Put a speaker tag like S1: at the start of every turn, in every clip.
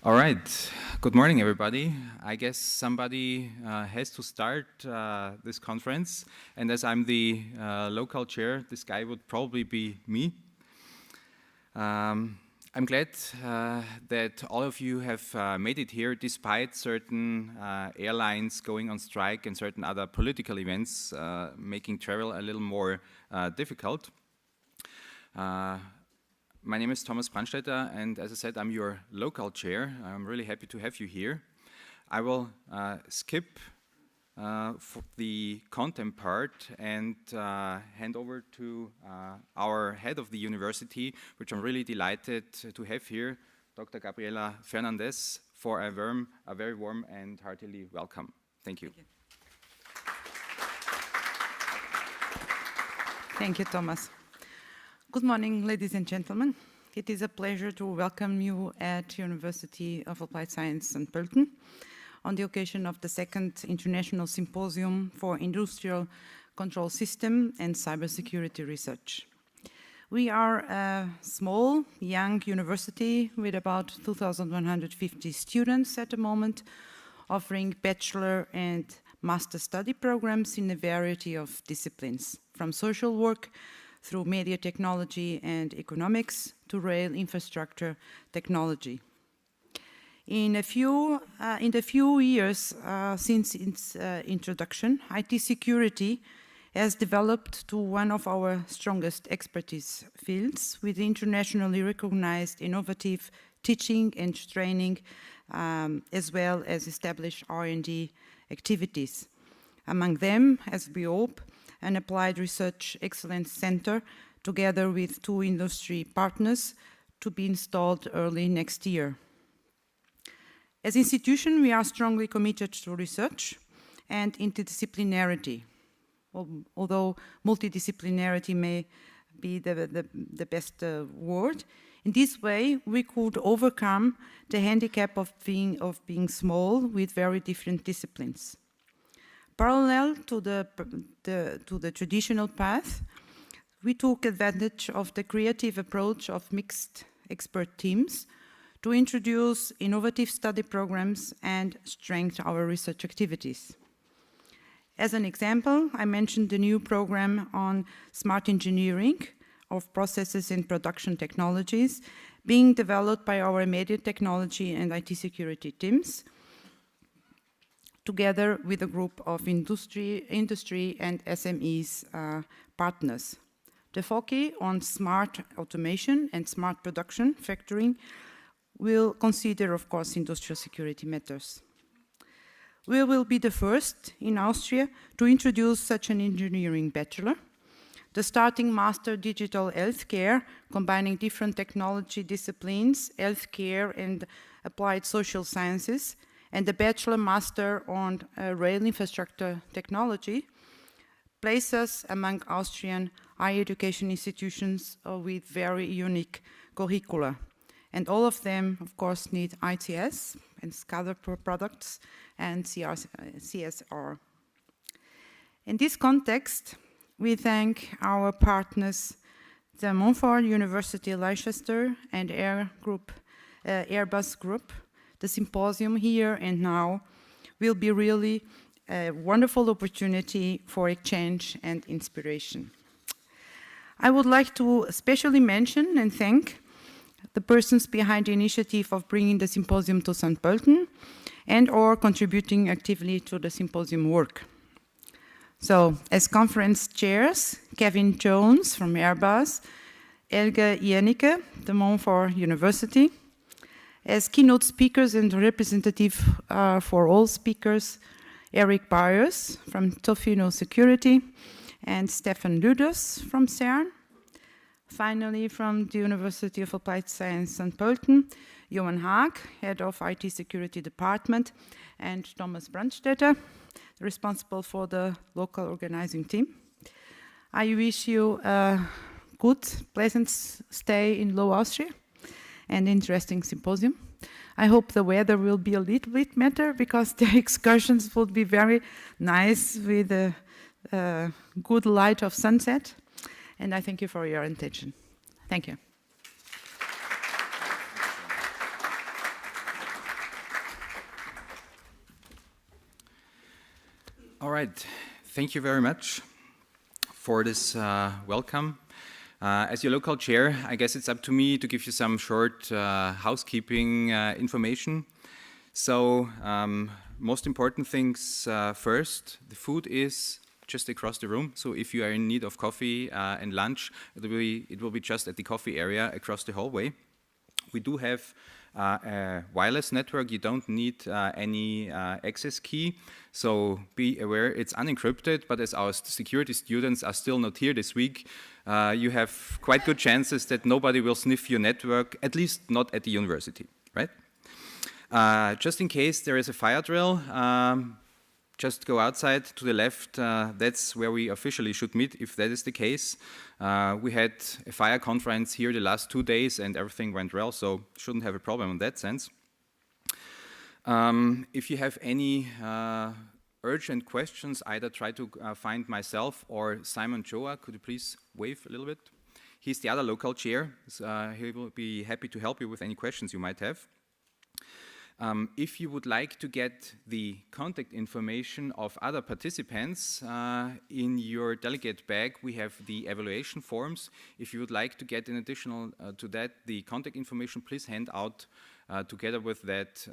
S1: All right. Good morning, everybody. I guess somebody has to start this conference, and as I'm the local chair, this guy would probably be me. I'm glad that all of you have made it here despite certain airlines going on strike and certain other political events making travel a little more difficult. My name is Thomas Brandstetter, and as I said, I'm your local chair. I'm really happy to have you here. I will skip for the content part and hand over to our head of the university, which I'm really delighted to have here, Dr. Gabriela Fernandez, for a very warm and heartily welcome. Thank you.
S2: Thank you, Thomas. Good morning, ladies and gentlemen. It is a pleasure to welcome you at University of Applied Science in Pölten on the occasion of the second International Symposium for Industrial Control System and Cybersecurity Research. We are a small, young university with about 2,150 students at the moment, offering bachelor and master study programs in a variety of disciplines, from social work through media technology and economics to rail infrastructure technology. In the few years since its introduction, IT security has developed to one of our strongest expertise fields with internationally recognized innovative teaching and training as well as established R&D activities. Among them, as we hope, an Applied Research Excellence Center together with 2 industry partners to be installed early next year. As an institution, we are strongly committed to research and interdisciplinarity, although multidisciplinarity may be the best word. In this way, we could overcome the handicap of being small with very different disciplines. Parallel to the traditional path, we took advantage of the creative approach of mixed expert teams to introduce innovative study programs and strengthen our research activities. As an example, I mentioned the new program on smart engineering of processes and production technologies being developed by our media technology and IT security teams, together with a group of industry and SMEs partners. The focus on smart automation and smart production factoring will consider, of course, industrial security matters. We will be the first in Austria to introduce such an engineering bachelor. The starting master digital healthcare, combining different technology disciplines, healthcare and applied social sciences, and the bachelor master on rail infrastructure technology, place us among Austrian higher education institutions with very unique curricula. And all of them, of course, need ICS and SCADA products and CSR. In this context, we thank our partners, the Montfort University Leicester and Airbus Group. The symposium here and now will be really a wonderful opportunity for exchange and inspiration. I would like to especially mention and thank the persons behind the initiative of bringing the symposium to St. Pölten and or contributing actively to the symposium work. So, as conference chairs, Kevin Jones from Airbus, Elge Jenicke, the Montfort University. As keynote speakers and representative for all speakers, Eric Byres from Tofino Security and Stefan Lüders from CERN. Finally, from the University of Applied Science St. Pölten, Johan Haag, Head of IT Security Department, and Thomas Brandstetter, responsible for the local organizing team. I wish you a good, pleasant stay in Low Austria and interesting symposium. I hope the weather will be a little bit better because the excursions will be very nice with a good light of sunset. And I thank you for your attention. Thank you.
S1: right, thank you very much for this welcome. As your local chair, I guess it's up to me to give you some short housekeeping information. So, most important things first, the food is just across the room. So if you are in need of coffee and lunch, it will be just at the coffee area across the hallway. We do have a wireless network. You don't need any access key. So be aware it's unencrypted, but as our security students are still not here this week, you have quite good chances that nobody will sniff your network, at least not at the university, right? Just in case there is a fire drill, just go outside to the left. That's where we officially should meet, if that is the case. We had a fire conference here the last 2 days and everything went well, so shouldn't have a problem in that sense. If you have any urgent questions, either try to find myself or Simon Joa. Could you please wave a little bit? He's the other local chair, so he will be happy to help you with any questions you might have. If you would like to get the contact information of other participants, in your delegate bag we have the evaluation forms. If you would like to get in additional to that the contact information, please hand out together with that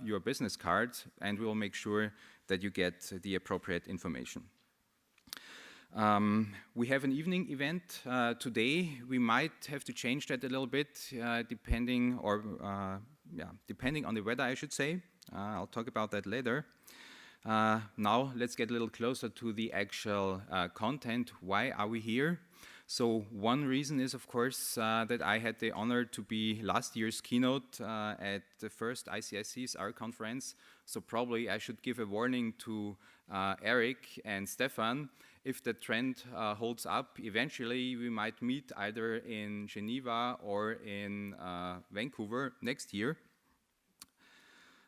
S1: your business card, and we will make sure that you get the appropriate information. We have an evening event today. We might have to change that a little bit depending on the weather, I should say. I'll talk about that later. Now let's get a little closer to the actual content. Why are we here? So one reason is, of course, that I had the honor to be last year's keynote at the first ICS-CSR conference. So probably I should give a warning to Eric and Stefan. If the trend holds up, eventually we might meet either in Geneva or in Vancouver next year.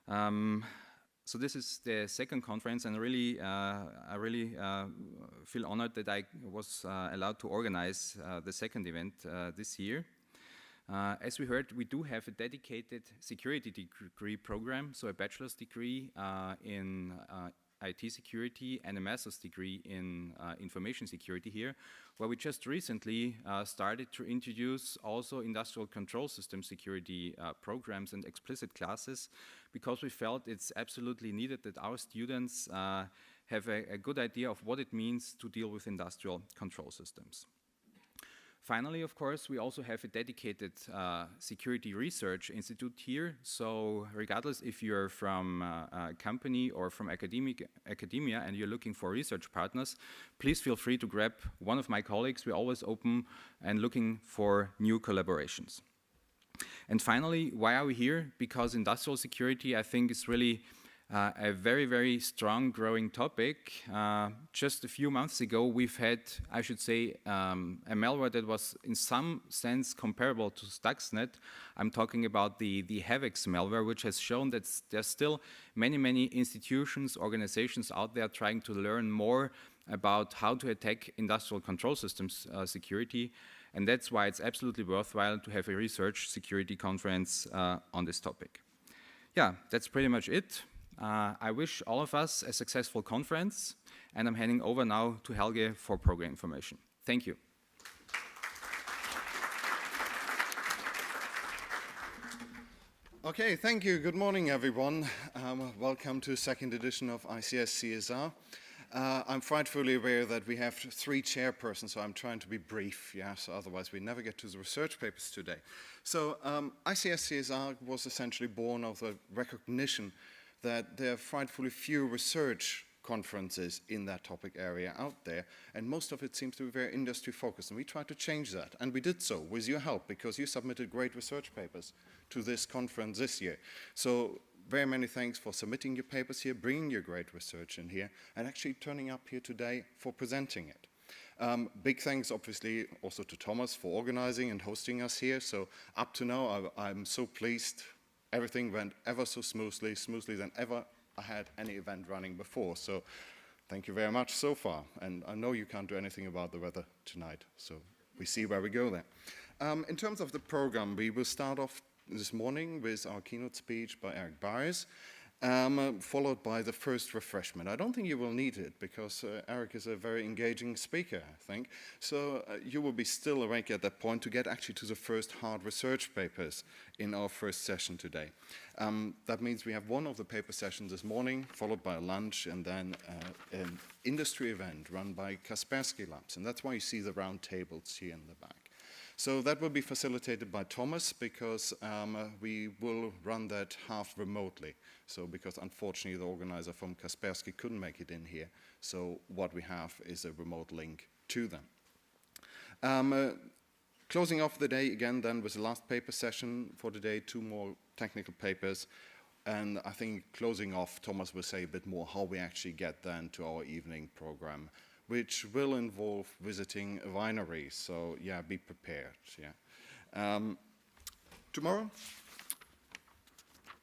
S1: So this is the second conference, and I really feel honored that I was allowed to organize the second event this year. As we heard, we do have a dedicated security degree program, so a bachelor's degree in IT security and a master's degree in information security here, where we just recently started to introduce also industrial control system security programs and explicit classes, because we felt it's absolutely needed that our students have a good idea of what it means to deal with industrial control systems. Finally, of course, we also have a dedicated security research institute here. So regardless if you're from a company or from academia and you're looking for research partners, please feel free to grab one of my colleagues. We're always open and looking for new collaborations. And finally, why are we here? Because industrial security, I think, is really a very, very strong growing topic. Just a few months ago, we've had, I should say, a malware that was in some sense comparable to Stuxnet. I'm talking about the Havix malware, which has shown that there's still many institutions, organizations out there trying to learn more about how to attack industrial control systems security. And that's why it's absolutely worthwhile to have a research security conference on this topic. Yeah, that's pretty much it. I wish all of us a successful conference, and I'm handing over now to Helge for program information. Thank you.
S3: Okay, thank you. Good morning, everyone. Welcome to the second edition of ICS-CSR. I'm frightfully aware that we have 3 chairpersons, so I'm trying to be brief, yeah, so otherwise we never get to the research papers today. So ICS-CSR was essentially born of the recognition that there are frightfully few research conferences in that topic area out there, and most of it seems to be very industry focused, and we tried to change that, and we did so with your help, because you submitted great research papers to this conference this year. So very many thanks for submitting your papers here, bringing your great research in here, and actually turning up here today for presenting it. Big thanks, obviously, also to Thomas for organizing and hosting us here. So up to now, I'm so pleased. Everything went ever so smoothly than ever I had any event running before. So thank you very much so far. And I know you can't do anything about the weather tonight, so we see where we go there. In terms of the program, we will start off this morning with our keynote speech by Byres. followed by the first refreshment. I don't think you will need it because Eric is a very engaging speaker, I think. So you will be still awake at that point to get actually to the first hard research papers in our first session today. That means we have one of the paper sessions this morning, followed by a lunch, and then an industry event run by Kaspersky Labs. And that's why you see the round tables here in the back. So that will be facilitated by Thomas because we will run that half remotely. So because unfortunately the organizer from Kaspersky couldn't make it in here. So what we have is a remote link to them. Closing off the day again then was the last paper session for the day, 2 more technical papers. And I think closing off, Thomas will say a bit more how we actually get then to our evening program, which will involve visiting a winery. So yeah, be prepared. Yeah. Tomorrow,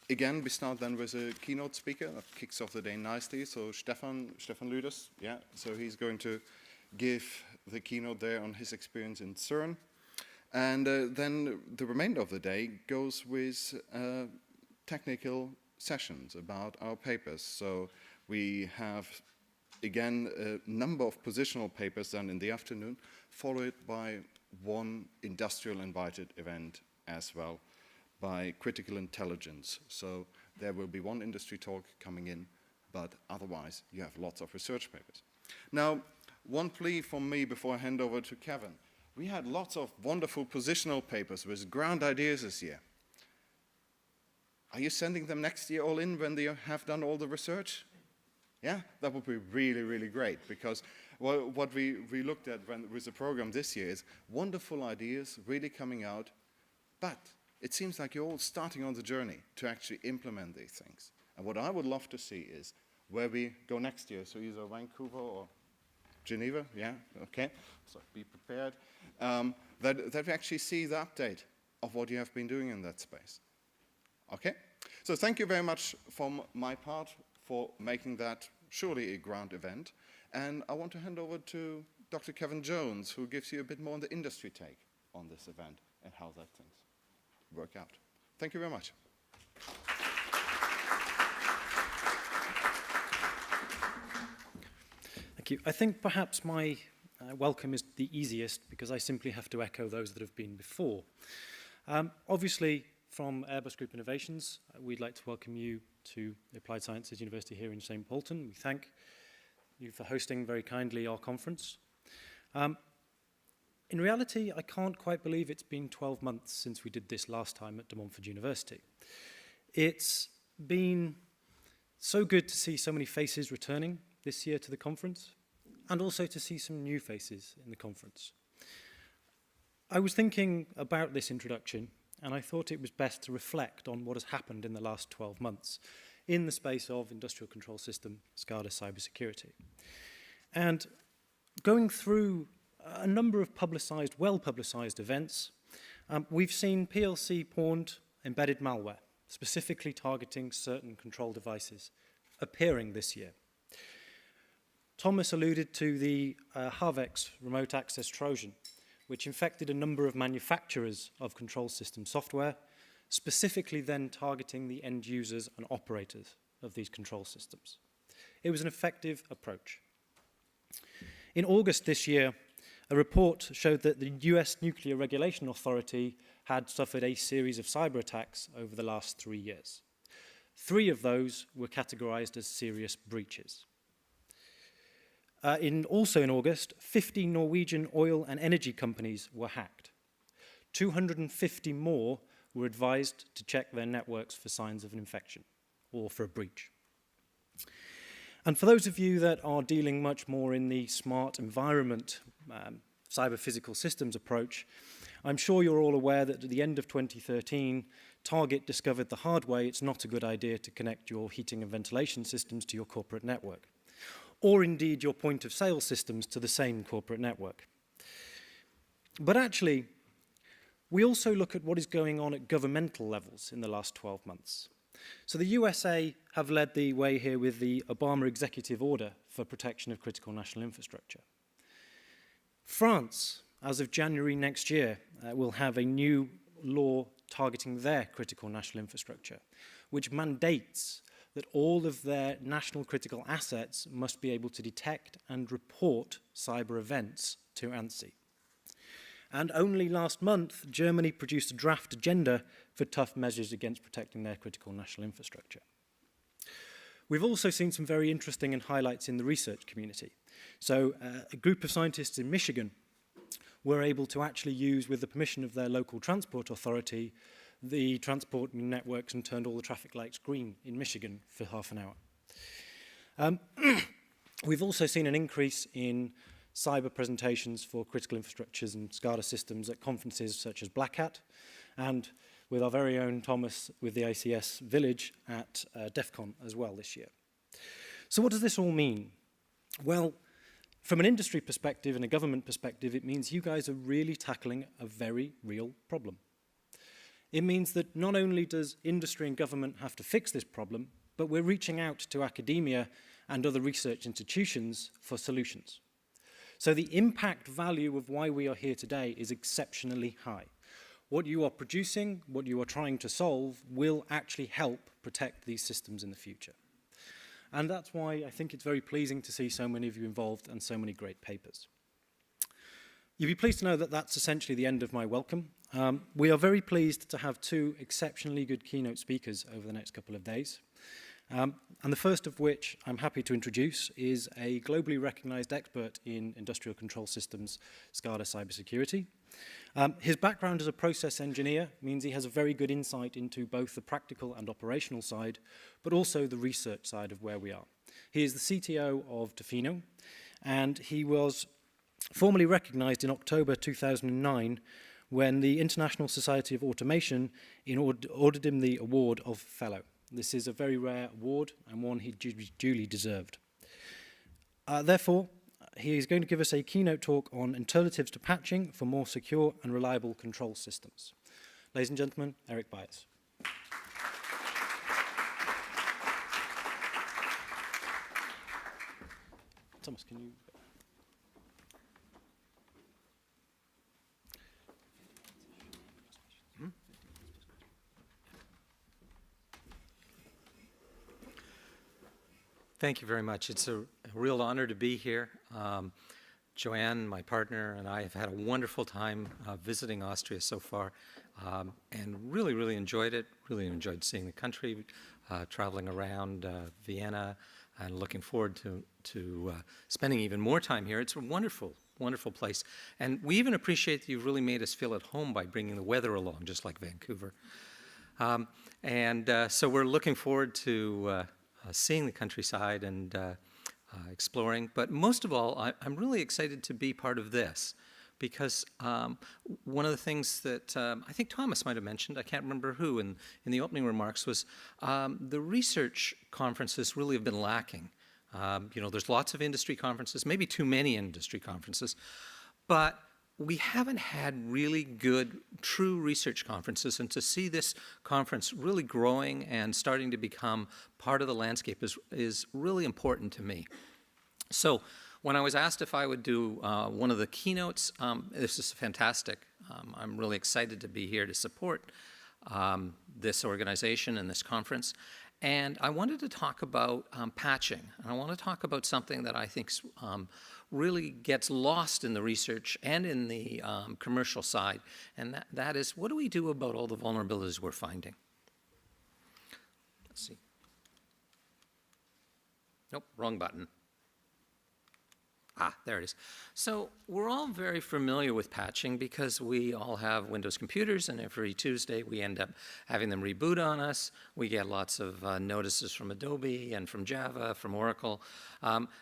S3: again, we start then with a keynote speaker that kicks off the day nicely. So Stefan Lüders, yeah. So he's going to give the keynote there on his experience in CERN. And then the remainder of the day goes with technical sessions about our papers. So we have again, a number of positional papers done in the afternoon, followed by one industrial invited event as well by critical intelligence. So there will be one industry talk coming in, but otherwise you have lots of research papers. Now, one plea from me before I hand over to Kevin. We had lots of wonderful positional papers with grand ideas this year. Are you sending them next year all in when they have done all the research? Yeah, that would be really, really great because what we looked at with the program this year is wonderful ideas really coming out, but it seems like you're all starting on the journey to actually implement these things. And what I would love to see is where we go next year, so either Vancouver or Geneva, yeah, okay, so be prepared, that we actually see the update of what you have been doing in that space. Okay, so thank you very much from my part for making that surely a grand event. And I want to hand over to Dr. Kevin Jones, who gives you a bit more on the industry take on this event and how that things work out. Thank you very much.
S4: Thank you. I think perhaps my welcome is the easiest because I simply have to echo those that have been before. Obviously, from Airbus Group Innovations, we'd like to welcome you to the Applied Sciences University here in St. Pölten. We thank you for hosting very kindly our conference. In reality, I can't quite believe it's been 12 months since we did this last time at De Montfort University. It's been so good to see so many faces returning this year to the conference, and also to see some new faces in the conference. I was thinking about this introduction, and I thought it was best to reflect on what has happened in the last 12 months in the space of industrial control system, SCADA cybersecurity. And going through a number of publicized, well-publicized events, we've seen PLC-pawned embedded malware, specifically targeting certain control devices, appearing this year. Thomas alluded to the Harvex remote access Trojan, which infected a number of manufacturers of control system software, specifically then targeting the end users and operators of these control systems. It was an effective approach. In August this year, a report showed that the US Nuclear Regulation Authority had suffered a series of cyber attacks over the last 3 years. 3 of those were categorized as serious breaches. Also in August, 50 Norwegian oil and energy companies were hacked. 250 more were advised to check their networks for signs of an infection or for a breach. And for those of you that are dealing much more in the smart environment, cyber physical systems approach, I'm sure you're all aware that at the end of 2013, Target discovered the hard way it's not a good idea to connect your heating and ventilation systems to your corporate network, or indeed your point of sale systems to the same corporate network. But actually, we also look at what is going on at governmental levels in the last 12 months. So the USA have led the way here with the Obama Executive Order for Protection of Critical National Infrastructure. France, as of January next year, will have a new law targeting their critical national infrastructure, which mandates that all of their national critical assets must be able to detect and report cyber events to ANSI. And only last month, Germany produced a draft agenda for tough measures against protecting their critical national infrastructure. We've also seen some very interesting and highlights in the research community. So a group of scientists in Michigan were able to actually use, with the permission of their local transport authority, the transport networks and turned all the traffic lights green in Michigan for half an hour. We've also seen an increase in cyber presentations for critical infrastructures and SCADA systems at conferences such as Black Hat, and with our very own Thomas with the ICS Village at DEF CON as well this year. So what does this all mean? Well, from an industry perspective and a government perspective, it means you guys are really tackling a very real problem. It means that not only does industry and government have to fix this problem, but we're reaching out to academia and other research institutions for solutions. So the impact value of why we are here today is exceptionally high. What you are producing, what you are trying to solve, will actually help protect these systems in the future. And that's why I think it's very pleasing to see so many of you involved and so many great papers. You'll be pleased to know that that's essentially the end of my welcome. We are very pleased to have two exceptionally good keynote speakers over the next couple of days. And the first of which I'm happy to introduce is a globally recognized expert in industrial control systems, SCADA cybersecurity. His background as a process engineer means he has a very good insight into both the practical and operational side, but also the research side of where we are. He is the CTO of Tofino, and he was formally recognized in October 2009 when the International Society of Automation awarded him the award of Fellow. This is a very rare award and one he duly deserved. Therefore, he is going to give us a keynote talk on alternatives to patching for more secure and reliable control systems. Ladies and gentlemen, Eric Byres. Thomas, can you...
S5: Thank you very much. It's a real honor to be here. Joanne, my partner, and I have had a wonderful time visiting Austria so far, and really enjoyed it. Really enjoyed seeing the country, traveling around Vienna, and looking forward to spending even more time here. It's a wonderful place. And we even appreciate that you've really made us feel at home by bringing the weather along, just like Vancouver. So we're looking forward to seeing the countryside and exploring. But most of all, I'm really excited to be part of this because one of the things that I think Thomas might have mentioned, I can't remember who, in the opening remarks was the research conferences really have been lacking. There's lots of industry conferences, maybe too many industry conferences, but we haven't had really good, true research conferences, and to see this conference really growing and starting to become part of the landscape is really important to me. So when I was asked if I would do one of the keynotes, this is fantastic. I'm really excited to be here to support this organization and this conference. And I wanted to talk about patching, and I want to talk about something that I think really gets lost in the research and in the commercial side, and that is, what do we do about all the vulnerabilities we're finding? Let's see. Nope, wrong button. There it is. So we're all very familiar with patching because we all have Windows computers, and every Tuesday we end up having them reboot on us. We get lots of notices from Adobe and from Java, from Oracle.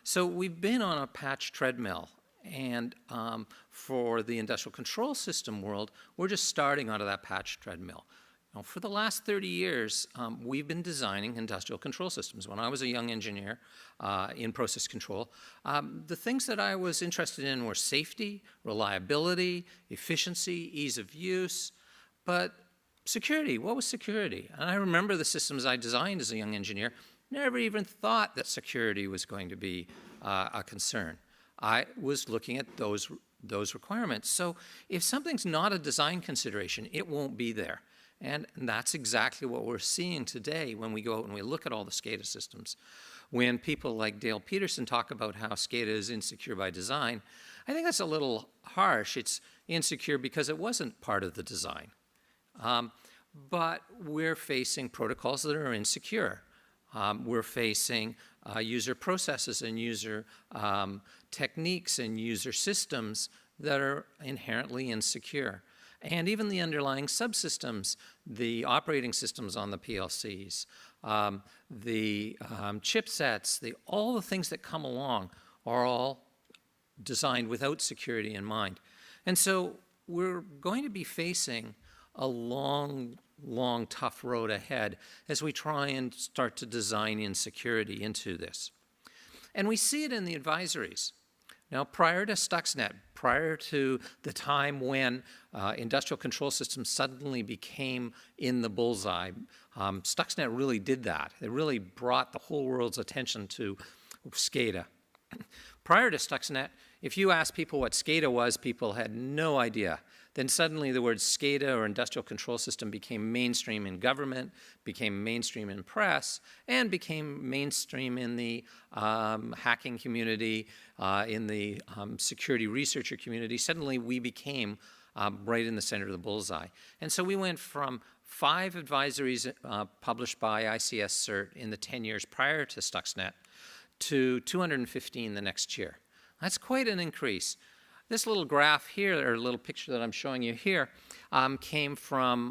S5: So we've been on a patch treadmill. And for the industrial control system world, we're just starting onto that patch treadmill. For the last 30 years, we've been designing industrial control systems. When I was a young engineer in process control, the things that I was interested in were safety, reliability, efficiency, ease of use, but security. What was security? And I remember the systems I designed as a young engineer, never even thought that security was going to be a concern. I was looking at those requirements. So if something's not a design consideration, it won't be there. And that's exactly what we're seeing today when we go out and we look at all the SCADA systems. When people like Dale Peterson talk about how SCADA is insecure by design, I think that's a little harsh. It's insecure because it wasn't part of the design. But we're facing protocols that are insecure. We're facing user processes and user techniques and user systems that are inherently insecure. And even the underlying subsystems, the operating systems on the PLCs, the chipsets, all the things that come along are all designed without security in mind. And so we're going to be facing a long, tough road ahead as we try and start to design in security into this. And we see it in the advisories. Now, prior to Stuxnet, prior to the time when industrial control systems suddenly became in the bullseye, Stuxnet really did that. It really brought the whole world's attention to SCADA. Prior to Stuxnet, if you asked people what SCADA was, people had no idea. Then suddenly the word SCADA or industrial control system became mainstream in government, became mainstream in press, and became mainstream in the hacking community, in the security researcher community. Suddenly we became right in the center of the bullseye. And so we went from 5 advisories published by ICS CERT in the 10 years prior to Stuxnet to 215 the next year. That's quite an increase. This little graph here, or little picture that I'm showing you here, came from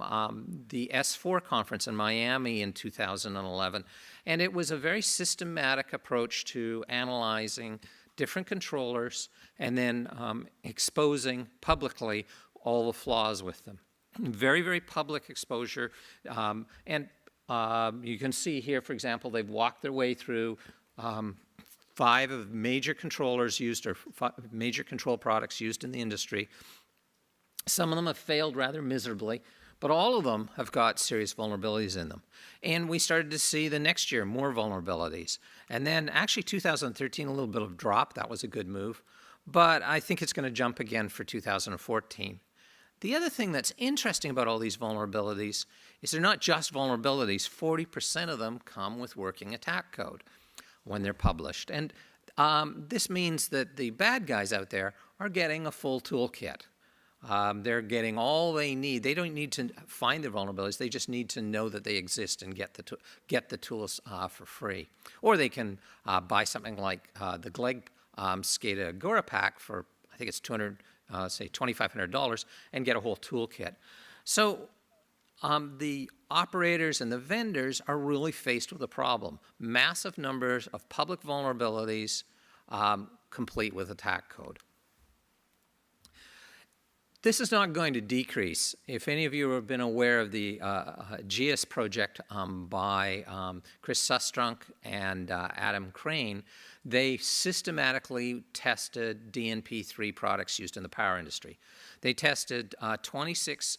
S5: the S4 conference in Miami in 2011. And it was a very systematic approach to analyzing different controllers and then exposing publicly all the flaws with them. Very, very public exposure. And you can see here, for example, they've walked their way through 5 of major controllers used, or major control products used in the industry. Some of them have failed rather miserably, but all of them have got serious vulnerabilities in them. And we started to see the next year more vulnerabilities. And then actually 2013, a little bit of drop. That was a good move. But I think it's going to jump again for 2014. The other thing that's interesting about all these vulnerabilities is they're not just vulnerabilities. 40% of them come with working attack code when they're published. And this means that the bad guys out there are getting a full toolkit. They're getting all they need. They don't need to find the vulnerabilities. They just need to know that they exist and get the tools for free. Or they can buy something like the GLEG SCADA Agora pack for, I think it's $2,500, and get a whole toolkit. So the operators and the vendors are really faced with a problem. Massive numbers of public vulnerabilities complete with attack code. This is not going to decrease. If any of you have been aware of the GIS project by Chris Sustrunk and Adam Crane, they systematically tested DNP3 products used in the power industry. They tested 26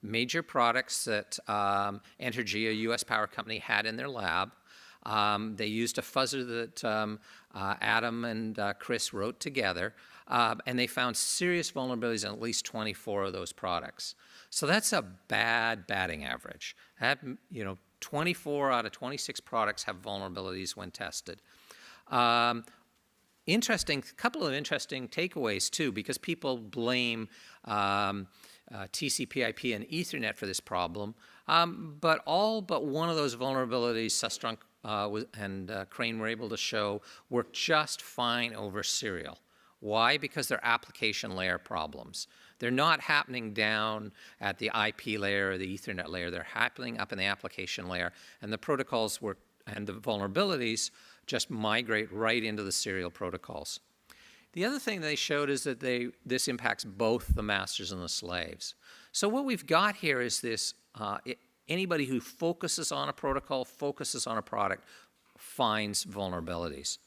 S5: major products that Entergy, a U.S. power company, had in their lab. They used a fuzzer that Adam and Chris wrote together, and they found serious vulnerabilities in at least 24 of those products. So that's a bad batting average. 24 out of 26 products have vulnerabilities when tested. Couple of interesting takeaways too, because people blame TCP/IP and Ethernet for this problem, but all but one of those vulnerabilities Sustrunk and Crane were able to show work just fine over serial. Why? Because they're application layer problems. They're not happening down at the IP layer or the Ethernet layer. They're happening up in the application layer, and the protocols work, and the vulnerabilities just migrate right into the serial protocols. The other thing they showed is that this impacts both the masters and the slaves. So what we've got here is this, anybody who focuses on a protocol, focuses on a product, finds vulnerabilities.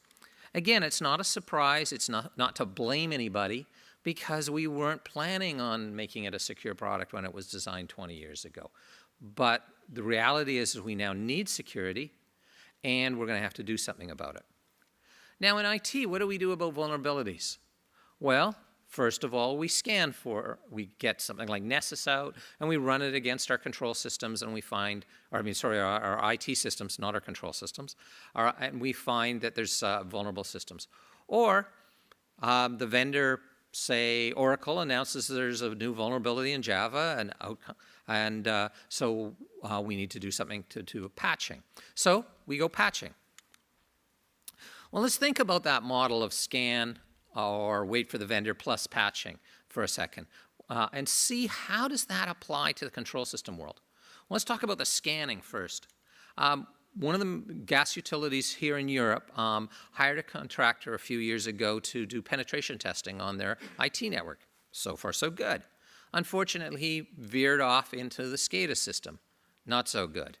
S5: Again, it's not a surprise. It's not to blame anybody, because we weren't planning on making it a secure product when it was designed 20 years ago. But the reality is we now need security, and we're going to have to do something about it. Now in IT, what do we do about vulnerabilities? Well, First of all, we get something like Nessus out, and we run it against our control systems, and we find, our IT systems, not our control systems, and we find that there's vulnerable systems. Or the vendor, say Oracle, announces there's a new vulnerability in Java, so we need to do something to do patching. So we go patching. Well, let's think about that model of scan or wait for the vendor plus patching for a second and see how does that apply to the control system world. Well, let's talk about the scanning first. One of the gas utilities here in Europe hired a contractor a few years ago to do penetration testing on their IT network. So far, so good. Unfortunately, he veered off into the SCADA system. Not so good.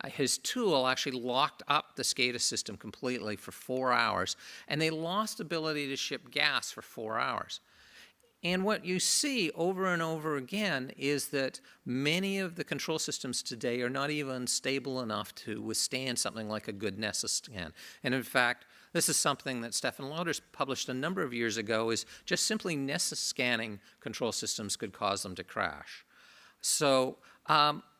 S5: His tool actually locked up the SCADA system completely for 4 hours, and they lost ability to ship gas for 4 hours. And what you see over and over again is that many of the control systems today are not even stable enough to withstand something like a good Nessus scan. And in fact, this is something that Stefan Lauders published a number of years ago, is just simply Nessus scanning control systems could cause them to crash. So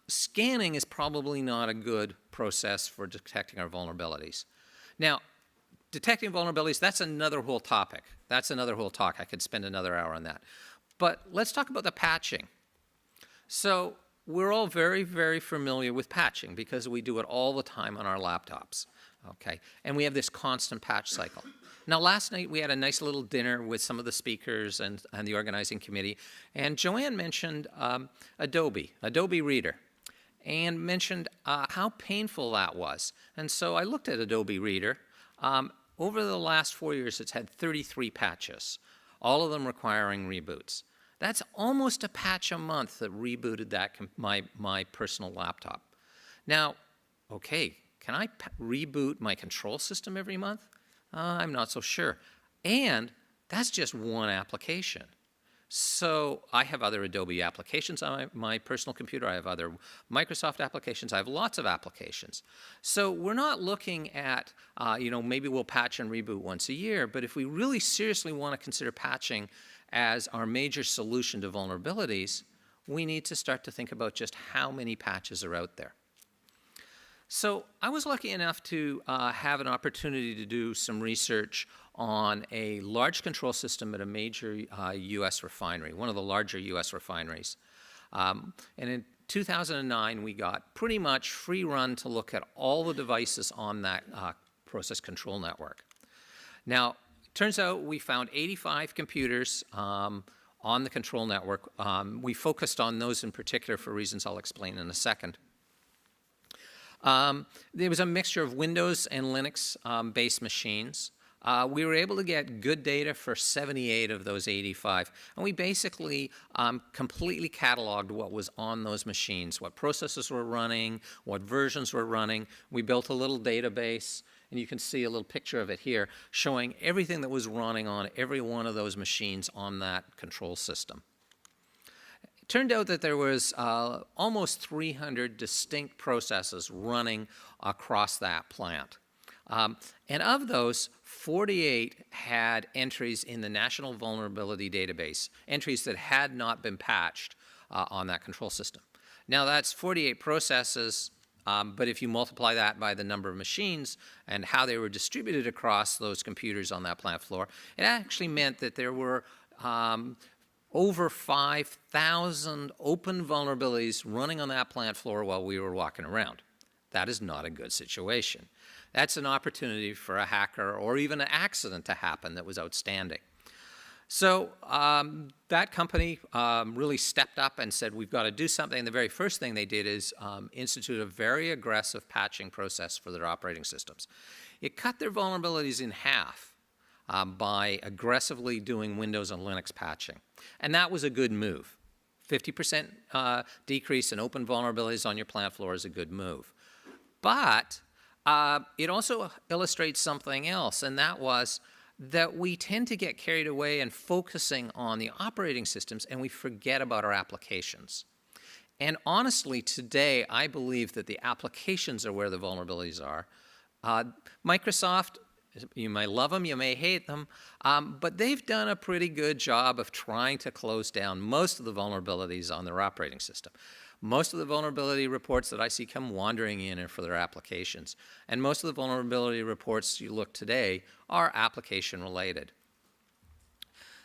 S5: scanning is probably not a good process for detecting our vulnerabilities. Now, detecting vulnerabilities, that's another whole topic. That's another whole talk. I could spend another hour on that. But let's talk about the patching. So we're all very, very familiar with patching because we do it all the time on our laptops. Okay, and we have this constant patch cycle. Now, last night we had a nice little dinner with some of the speakers and the organizing committee, and Joanne mentioned Adobe Reader, and mentioned how painful that was. And so I looked at Adobe Reader. Over the last 4 years, it's had 33 patches, all of them requiring reboots. That's almost a patch a month that rebooted my personal laptop. Now, okay, can I reboot my control system every month? I'm not so sure. And that's just one application. So I have other Adobe applications on my personal computer. I have other Microsoft applications. I have lots of applications. So we're not looking at, maybe we'll patch and reboot once a year, but if we really seriously want to consider patching as our major solution to vulnerabilities, we need to start to think about just how many patches are out there. So I was lucky enough to have an opportunity to do some research on a large control system at a major U.S. refinery, one of the larger U.S. refineries. And in 2009, we got pretty much free run to look at all the devices on that process control network. Now, it turns out we found 85 computers on the control network. We focused on those in particular for reasons I'll explain in a second. There was a mixture of Windows and Linux-based machines. We were able to get good data for 78 of those 85, and we basically completely cataloged what was on those machines, what processes were running, what versions were running. We built a little database, and you can see a little picture of it here, showing everything that was running on every one of those machines on that control system. It turned out that there was almost 300 distinct processes running across that plant. And of those, 48 had entries in the National Vulnerability Database, entries that had not been patched on that control system. Now, that's 48 processes, but if you multiply that by the number of machines and how they were distributed across those computers on that plant floor, it actually meant that there were over 5,000 open vulnerabilities running on that plant floor while we were walking around. That is not a good situation. That's an opportunity for a hacker or even an accident to happen that was outstanding. So that company really stepped up and said, we've got to do something. The very first thing they did is institute a very aggressive patching process for their operating systems. It cut their vulnerabilities in half by aggressively doing Windows and Linux patching. And that was a good move. 50% decrease in open vulnerabilities on your plant floor is a good move. But it also illustrates something else, and that was that we tend to get carried away in focusing on the operating systems, and we forget about our applications. And honestly, today, I believe that the applications are where the vulnerabilities are. Microsoft You may love them, you may hate them, but they've done a pretty good job of trying to close down most of the vulnerabilities on their operating system. Most of the vulnerability reports that I see come wandering in are for their applications. And most of the vulnerability reports you look today are application related.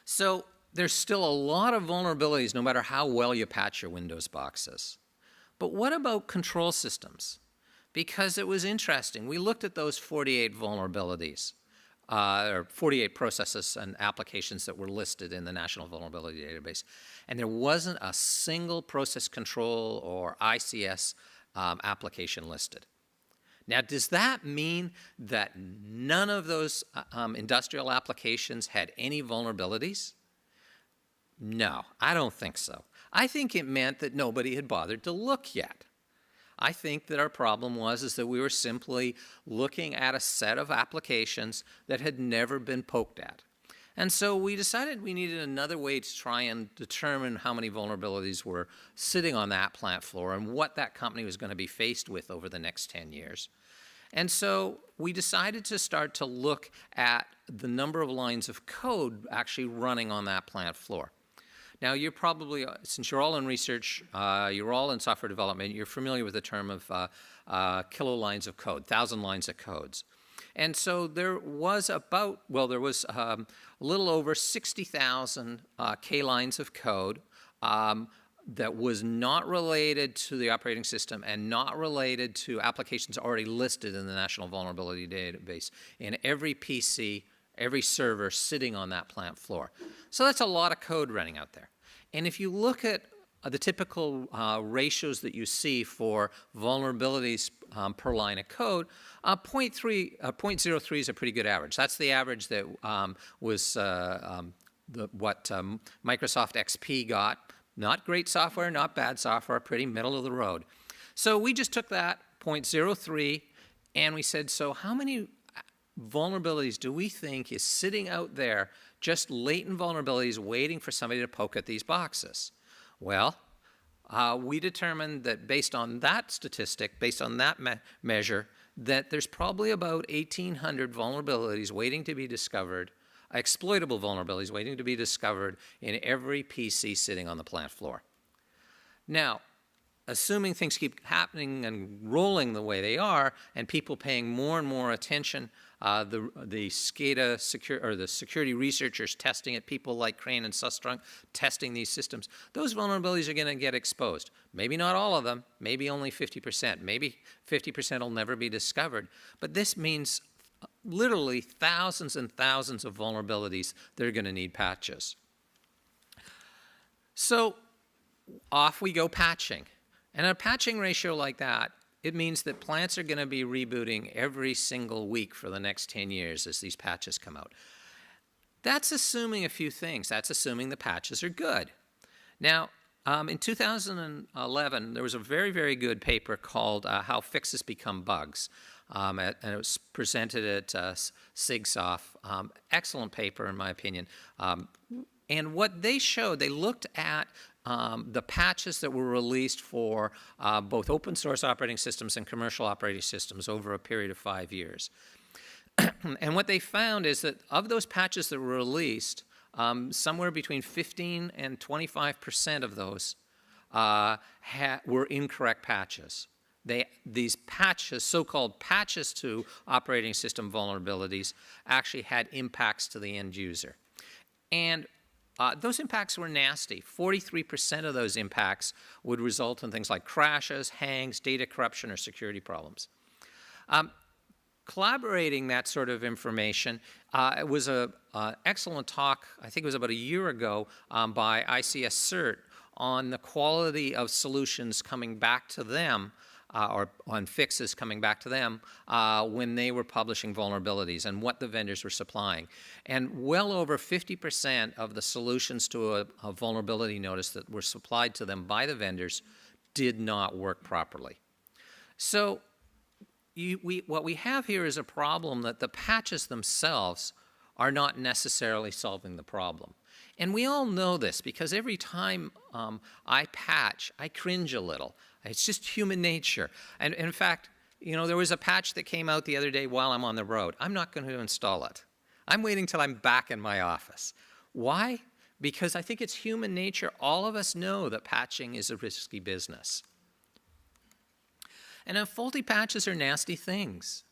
S5: So there's still a lot of vulnerabilities no matter how well you patch your Windows boxes. But what about control systems? Because it was interesting. We looked at those 48 vulnerabilities, or 48 processes and applications that were listed in the National Vulnerability Database. And there wasn't a single process control or ICS application listed. Now, does that mean that none of those industrial applications had any vulnerabilities? No, I don't think so. I think it meant that nobody had bothered to look yet. I think that our problem was that we were simply looking at a set of applications that had never been poked at. And so we decided we needed another way to try and determine how many vulnerabilities were sitting on that plant floor and what that company was going to be faced with over the next 10 years. And so we decided to start to look at the number of lines of code actually running on that plant floor. Now, you're probably, since you're all in research, you're all in software development, you're familiar with the term of kilo lines of code, 1,000 lines of codes. And so there was about, well, there was a little over 60,000 K lines of code that was not related to the operating system and not related to applications already listed in the National Vulnerability Database in every PC, every server sitting on that plant floor. So that's a lot of code running out there. And if you look at the typical ratios that you see for vulnerabilities per line of code, 0.03 is a pretty good average. That's the average that was what Microsoft XP got. Not great software, not bad software, pretty middle of the road. So we just took that 0.03 and we said, so how many vulnerabilities do we think is sitting out there, just latent vulnerabilities waiting for somebody to poke at these boxes? Well, we determined that based on that statistic, based on that measure, that there's probably about 1,800 vulnerabilities waiting to be discovered, exploitable vulnerabilities waiting to be discovered in every PC sitting on the plant floor. Now, assuming things keep happening and rolling the way they are, and people paying more and more attention, the SCADA the security researchers testing it, people like Crane and Sustrunk testing these systems, those vulnerabilities are going to get exposed. Maybe not all of them, maybe only 50%. Maybe 50% will never be discovered. But this means literally thousands and thousands of vulnerabilities that are going to need patches. So off we go patching. And a patching ratio like that, it means that plants are going to be rebooting every single week for the next 10 years as these patches come out. That's assuming a few things. That's assuming the patches are good. Now, in 2011, there was a very, very good paper called How Fixes Become Bugs. And it was presented at SIGSOF. Excellent paper, in my opinion. And what they showed, they looked at the patches that were released for both open source operating systems and commercial operating systems over a period of 5 years. And what they found is that of those patches that were released, somewhere between 15 and 25% of those were incorrect patches. These patches, so-called patches to operating system vulnerabilities, actually had impacts to the end user. And those impacts were nasty. 43% of those impacts would result in things like crashes, hangs, data corruption, or security problems. Collaborating that sort of information, it was an excellent talk, I think it was about a year ago, by ICS-CSR on the quality of solutions coming back to them, or on fixes coming back to them when they were publishing vulnerabilities and what the vendors were supplying. And well over 50% of the solutions to a vulnerability notice that were supplied to them by the vendors did not work properly. So what we have here is a problem that the patches themselves are not necessarily solving the problem. And we all know this because every time I patch, I cringe a little. It's just human nature. And in fact, you know, there was a patch that came out the other day while I'm on the road. I'm not going to install it. I'm waiting till I'm back in my office. Why? Because I think it's human nature. All of us know that patching is a risky business. And faulty patches are nasty things.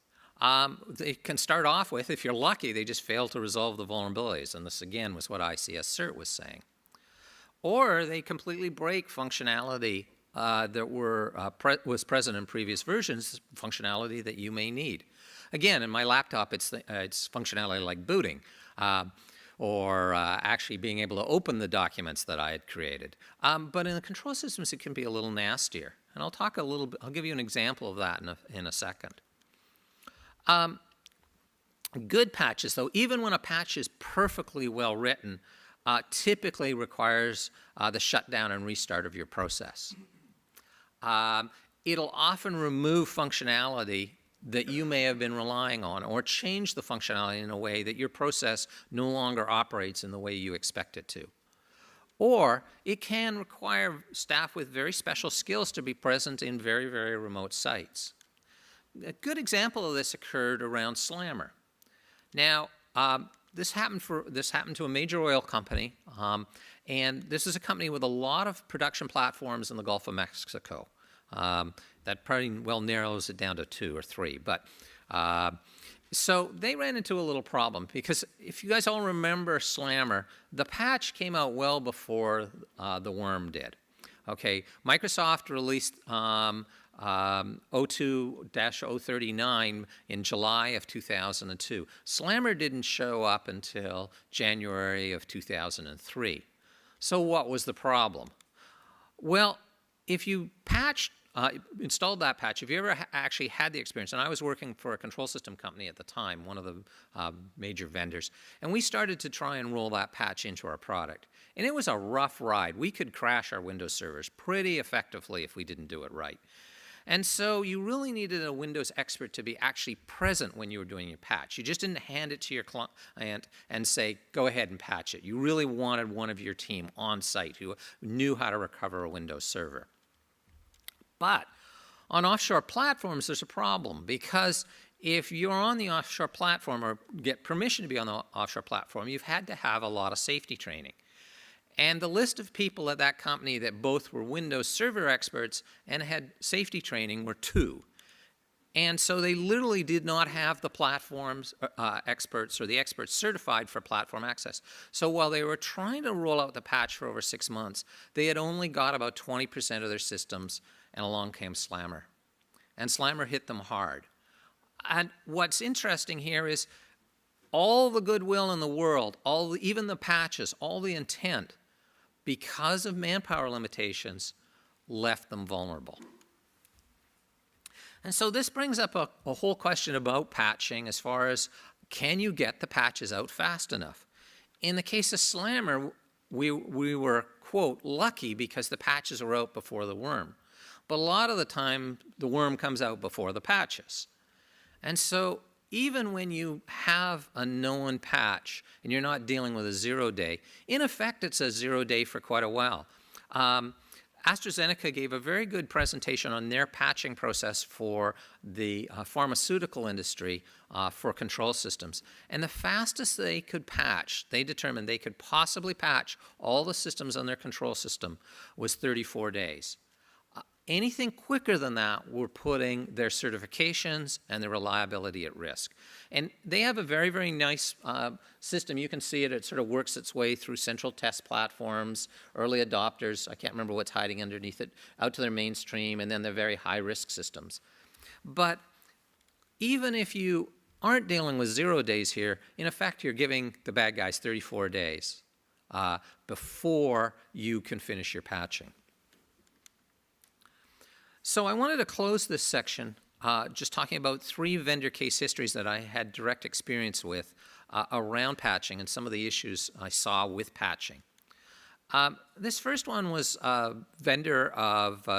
S5: They can start off with, if you're lucky, they just fail to resolve the vulnerabilities. And this, again, was what ICS-CSR was saying. Or they completely break functionality that was present in previous versions, functionality that you may need. Again, in my laptop, it's functionality like booting, or actually being able to open the documents that I had created. But in the control systems, it can be a little nastier. And I'll talk a little bit, I'll give you an example of that in a second. Good patches, though, even when a patch is perfectly well written, typically requires the shutdown and restart of your process. It'll often remove functionality that you may have been relying on, or change the functionality in a way that your process no longer operates in the way you expect it to. Or it can require staff with very special skills to be present in very, very remote sites. A good example of this occurred around Slammer. Now, this happened to a major oil company, and this is a company with a lot of production platforms in the Gulf of Mexico. That probably well narrows it down to 2 or 3. But so they ran into a little problem, because if you guys all remember Slammer, the patch came out well before the worm did. Okay, Microsoft released 02-039 in July of 2002. Slammer didn't show up until January of 2003. So what was the problem? Well, if you installed that patch, if you ever actually had the experience, and I was working for a control system company at the time, one of the major vendors, and we started to try and roll that patch into our product. And it was a rough ride. We could crash our Windows servers pretty effectively if we didn't do it right. And so you really needed a Windows expert to be actually present when you were doing your patch. You just didn't hand it to your client and say, go ahead and patch it. You really wanted one of your team on site who knew how to recover a Windows server. But on offshore platforms, there's a problem, because if you're on the offshore platform or get permission to be on the offshore platform, you've had to have a lot of safety training. And the list of people at that company that both were Windows Server experts and had safety training were 2. And so they literally did not have the platforms experts or the experts certified for platform access. So while they were trying to roll out the patch for over 6 months, they had only got about 20% of their systems, and along came Slammer. And Slammer hit them hard. And what's interesting here is all the goodwill in the world, even the patches, all the intent, because of manpower limitations, left them vulnerable. And so this brings up a whole question about patching as far as, can you get the patches out fast enough? In the case of Slammer, we were, quote, lucky because the patches were out before the worm. But a lot of the time, the worm comes out before the patches. And so even when you have a known patch and you're not dealing with a 0-day, in effect, it's a 0-day for quite a while. AstraZeneca gave a very good presentation on their patching process for the pharmaceutical industry for control systems. And the fastest they could patch, they determined they could possibly patch all the systems on their control system, was 34 days. Anything quicker than that were putting their certifications and their reliability at risk. And they have a very, very nice system. You can see it. It sort of works its way through central test platforms, early adopters. I can't remember what's hiding underneath it, out to their mainstream, and then their very high-risk systems. But even if you aren't dealing with 0 days here, in effect, you're giving the bad guys 34 days before you can finish your patching. So I wanted to close this section just talking about 3 vendor case histories that I had direct experience with around patching and some of the issues I saw with patching. This first one was a vendor of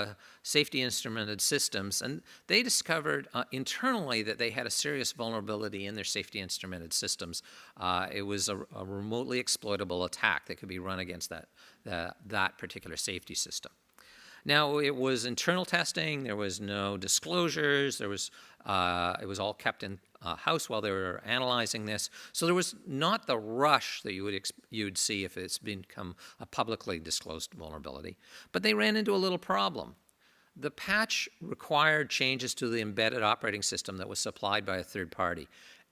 S5: safety instrumented systems, and they discovered internally that they had a serious vulnerability in their safety instrumented systems. It was a remotely exploitable attack that could be run against that particular safety system. Now, it was internal testing. There was no disclosures. There was, it was all kept in house while they were analyzing this. So there was not the rush that you'd see if it's become a publicly disclosed vulnerability. But they ran into a little problem. The patch required changes to the embedded operating system that was supplied by a third party.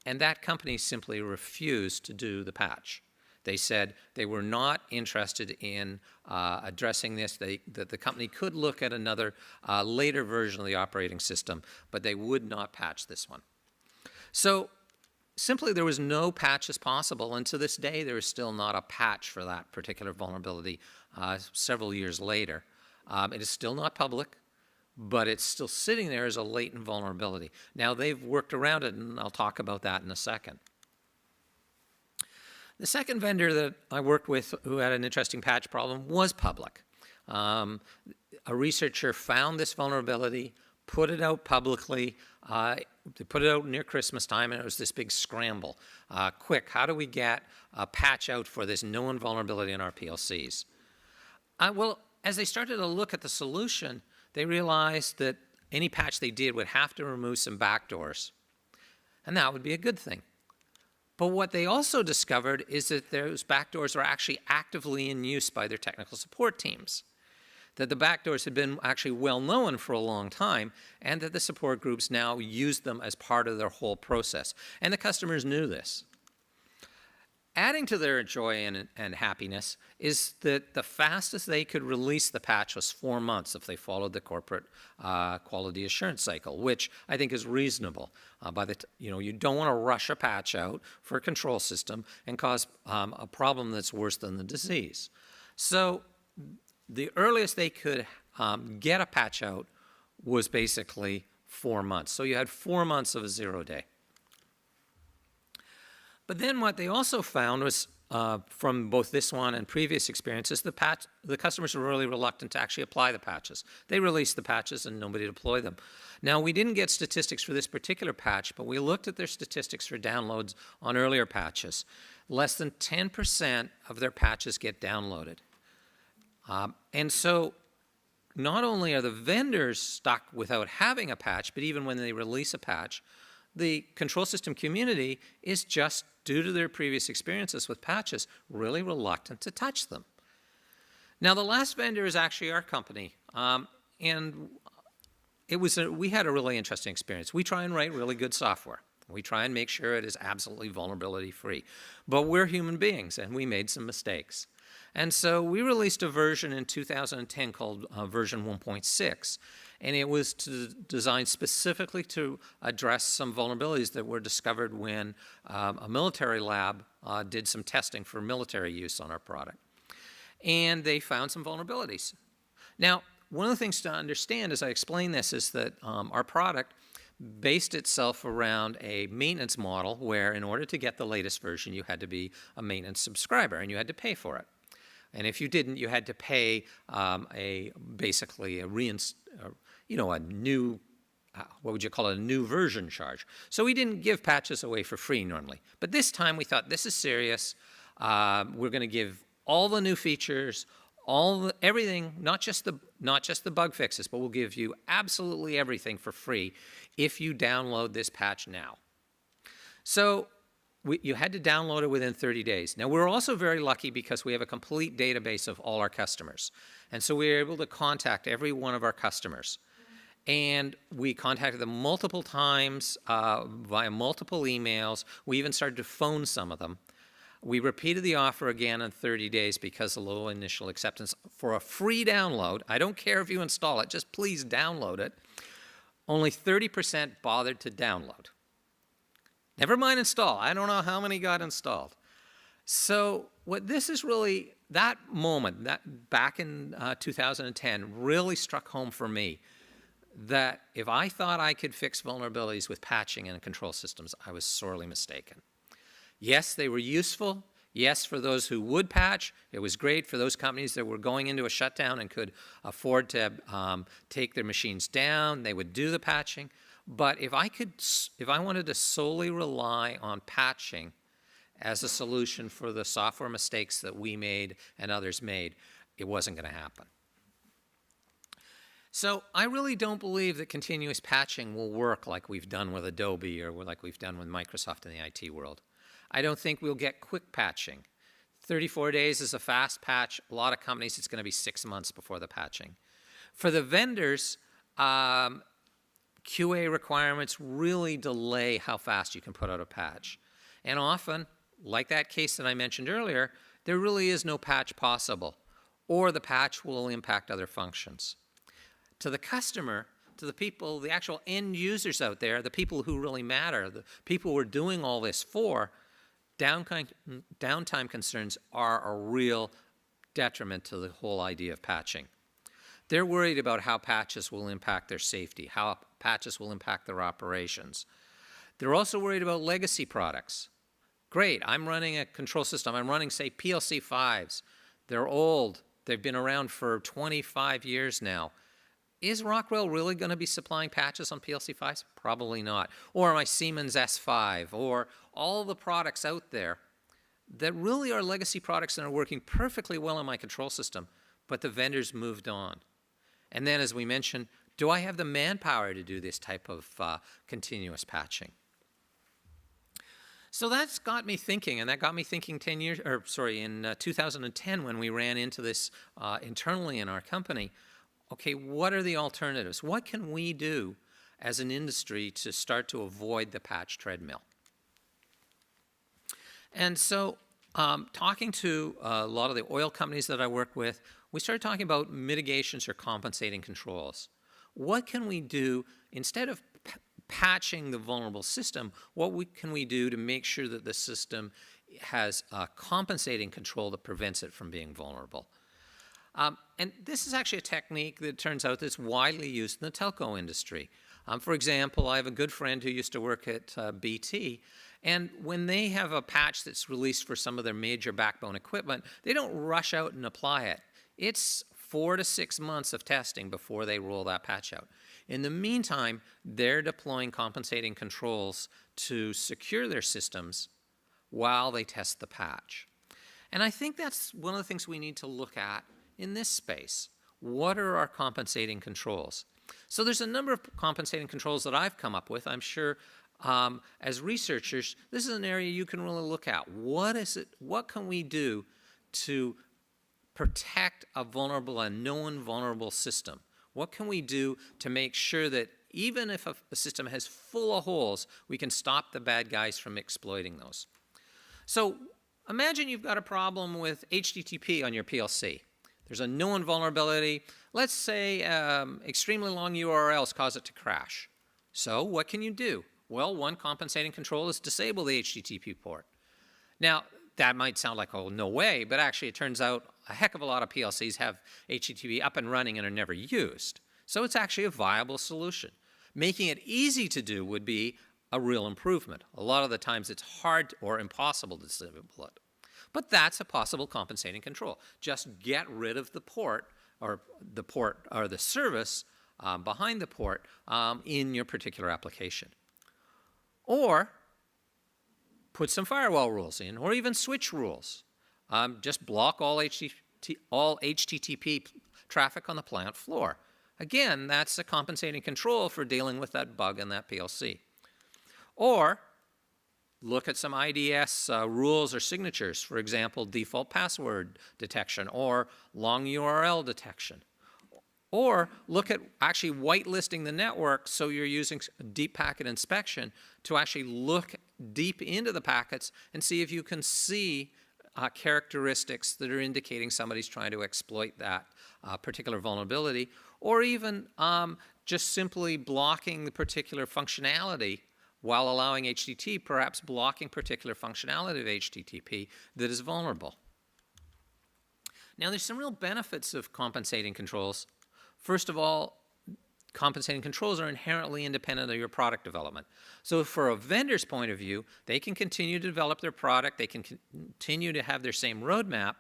S5: And that company simply refused to do the patch. They said they were not interested in addressing this, that the company could look at another later version of the operating system, but they would not patch this one. So simply there was no patches possible, and to this day there is still not a patch for that particular vulnerability several years later. It is still not public, but it's still sitting there as a latent vulnerability. Now they've worked around it, and I'll talk about that in a second. The second vendor that I worked with who had an interesting patch problem was public. A researcher found this vulnerability, put it out publicly. They put it out near Christmas time, and it was this big scramble. Quick, how do we get a patch out for this known vulnerability in our PLCs? Well, as they started to look at the solution, they realized that any patch they did would have to remove some backdoors, and that would be a good thing. But what they also discovered is that those backdoors are actually actively in use by their technical support teams, that the backdoors had been actually well known for a long time, and that the support groups now use them as part of their whole process. And the customers knew this. Adding to their joy and happiness is that the fastest they could release the patch was 4 months if they followed the corporate quality assurance cycle, which I think is reasonable. You don't want to rush a patch out for a control system and cause a problem that's worse than the disease. So the earliest they could get a patch out was basically 4 months. So you had 4 months of a 0 day. But then what they also found was, from both this one and previous experiences, the customers were really reluctant to actually apply the patches. They released the patches and nobody deployed them. Now, we didn't get statistics for this particular patch, but we looked at their statistics for downloads on earlier patches. Less than 10% of their patches get downloaded. And so not only are the vendors stuck without having a patch, but even when they release a patch, the control system community is just, due to their previous experiences with patches, really reluctant to touch them. Now, the last vendor is actually our company, and we had a really interesting experience. We try and write really good software. We try and make sure it is absolutely vulnerability-free. But we're human beings, and we made some mistakes. And so we released a version in 2010 called version 1.6. And it was designed specifically to address some vulnerabilities that were discovered when a military lab did some testing for military use on our product. And they found some vulnerabilities. Now, one of the things to understand as I explain this is that our product based itself around a maintenance model where in order to get the latest version, you had to be a maintenance subscriber and you had to pay for it. And if you didn't, you had to pay basically a new, what would you call it, a new version charge. So we didn't give patches away for free normally. But this time we thought, this is serious. We're going to give all the new features, everything, not just the bug fixes, but we'll give you absolutely everything for free if you download this patch now. So you had to download it within 30 days. Now, we're also very lucky because we have a complete database of all our customers. And so we were able to contact every one of our customers. And we contacted them multiple times via multiple emails. We even started to phone some of them. We repeated the offer again in 30 days because of low initial acceptance for a free download. I don't care if you install it, just please download it. Only 30% bothered to download. Never mind install. I don't know how many got installed. So what this is really, that moment, that back in 2010 really struck home for me that if I thought I could fix vulnerabilities with patching and control systems, I was sorely mistaken. Yes, they were useful. Yes, for those who would patch, it was great. For those companies that were going into a shutdown and could afford to take their machines down, they would do the patching. But if I wanted to solely rely on patching as a solution for the software mistakes that we made and others made, it wasn't going to happen. So I really don't believe that continuous patching will work like we've done with Adobe or like we've done with Microsoft in the IT world. I don't think we'll get quick patching. 34 days is a fast patch. A lot of companies, it's going to be 6 months before the patching. For the vendors, QA requirements really delay how fast you can put out a patch. And often, like that case that I mentioned earlier, there really is no patch possible, or the patch will impact other functions. To the customer, to the people, the actual end users out there, the people who really matter, the people we're doing all this for, downtime concerns are a real detriment to the whole idea of patching. They're worried about how patches will impact their safety, how patches will impact their operations. They're also worried about legacy products. Great, I'm running a control system. I'm running, say, PLC 5s. They're old. They've been around for 25 years now. Is Rockwell really going to be supplying patches on PLC 5s? Probably not. Or my Siemens S5, or all the products out there that really are legacy products and are working perfectly well in my control system, but the vendors moved on. And then, as we mentioned, do I have the manpower to do this type of continuous patching? So that's got me thinking, and that got me thinking in 2010 when we ran into this internally in our company. Okay, what are the alternatives? What can we do as an industry to start to avoid the patch treadmill? And so, talking to a lot of the oil companies that I work with, we started talking about mitigations or compensating controls. What can we do instead of patching the vulnerable system? Can we do to make sure that the system has a compensating control that prevents it from being vulnerable? And this is actually a technique that turns out that's widely used in the telco industry. For example, I have a good friend who used to work at BT, and when they have a patch that's released for some of their major backbone equipment, they don't rush out and apply it. It's 4 to 6 months of testing before they roll that patch out. In the meantime, they're deploying compensating controls to secure their systems while they test the patch. And I think that's one of the things we need to look at in this space. What are our compensating controls? So there's a number of compensating controls that I've come up with. I'm sure as researchers, this is an area you can really look at. What can we do to protect a known vulnerable system? What can we do to make sure that even if a system has full of holes, we can stop the bad guys from exploiting those? So imagine you've got a problem with HTTP on your PLC. There's a known vulnerability. Let's say extremely long URLs cause it to crash. So what can you do? Well, one compensating control is disable the HTTP port. Now, that might sound like, oh, no way, but actually it turns out a heck of a lot of PLCs have HTTP up and running and are never used. So it's actually a viable solution. Making it easy to do would be a real improvement. A lot of the times it's hard or impossible to disable it. But that's a possible compensating control. Just get rid of the port or the service behind the port in your particular application. Or put some firewall rules in, or even switch rules. Just block all HTTP traffic on the plant floor. Again, that's a compensating control for dealing with that bug in that PLC. Or look at some IDS rules or signatures, for example, default password detection or long URL detection. Or look at actually whitelisting the network so you're using deep packet inspection to actually look deep into the packets and see if you can see characteristics that are indicating somebody's trying to exploit that particular vulnerability, or even just simply blocking the particular functionality while allowing HTTP, perhaps blocking particular functionality of HTTP that is vulnerable. Now, there's some real benefits of compensating controls. First of all, compensating controls are inherently independent of your product development. So for a vendor's point of view, they can continue to develop their product, they can continue to have their same roadmap,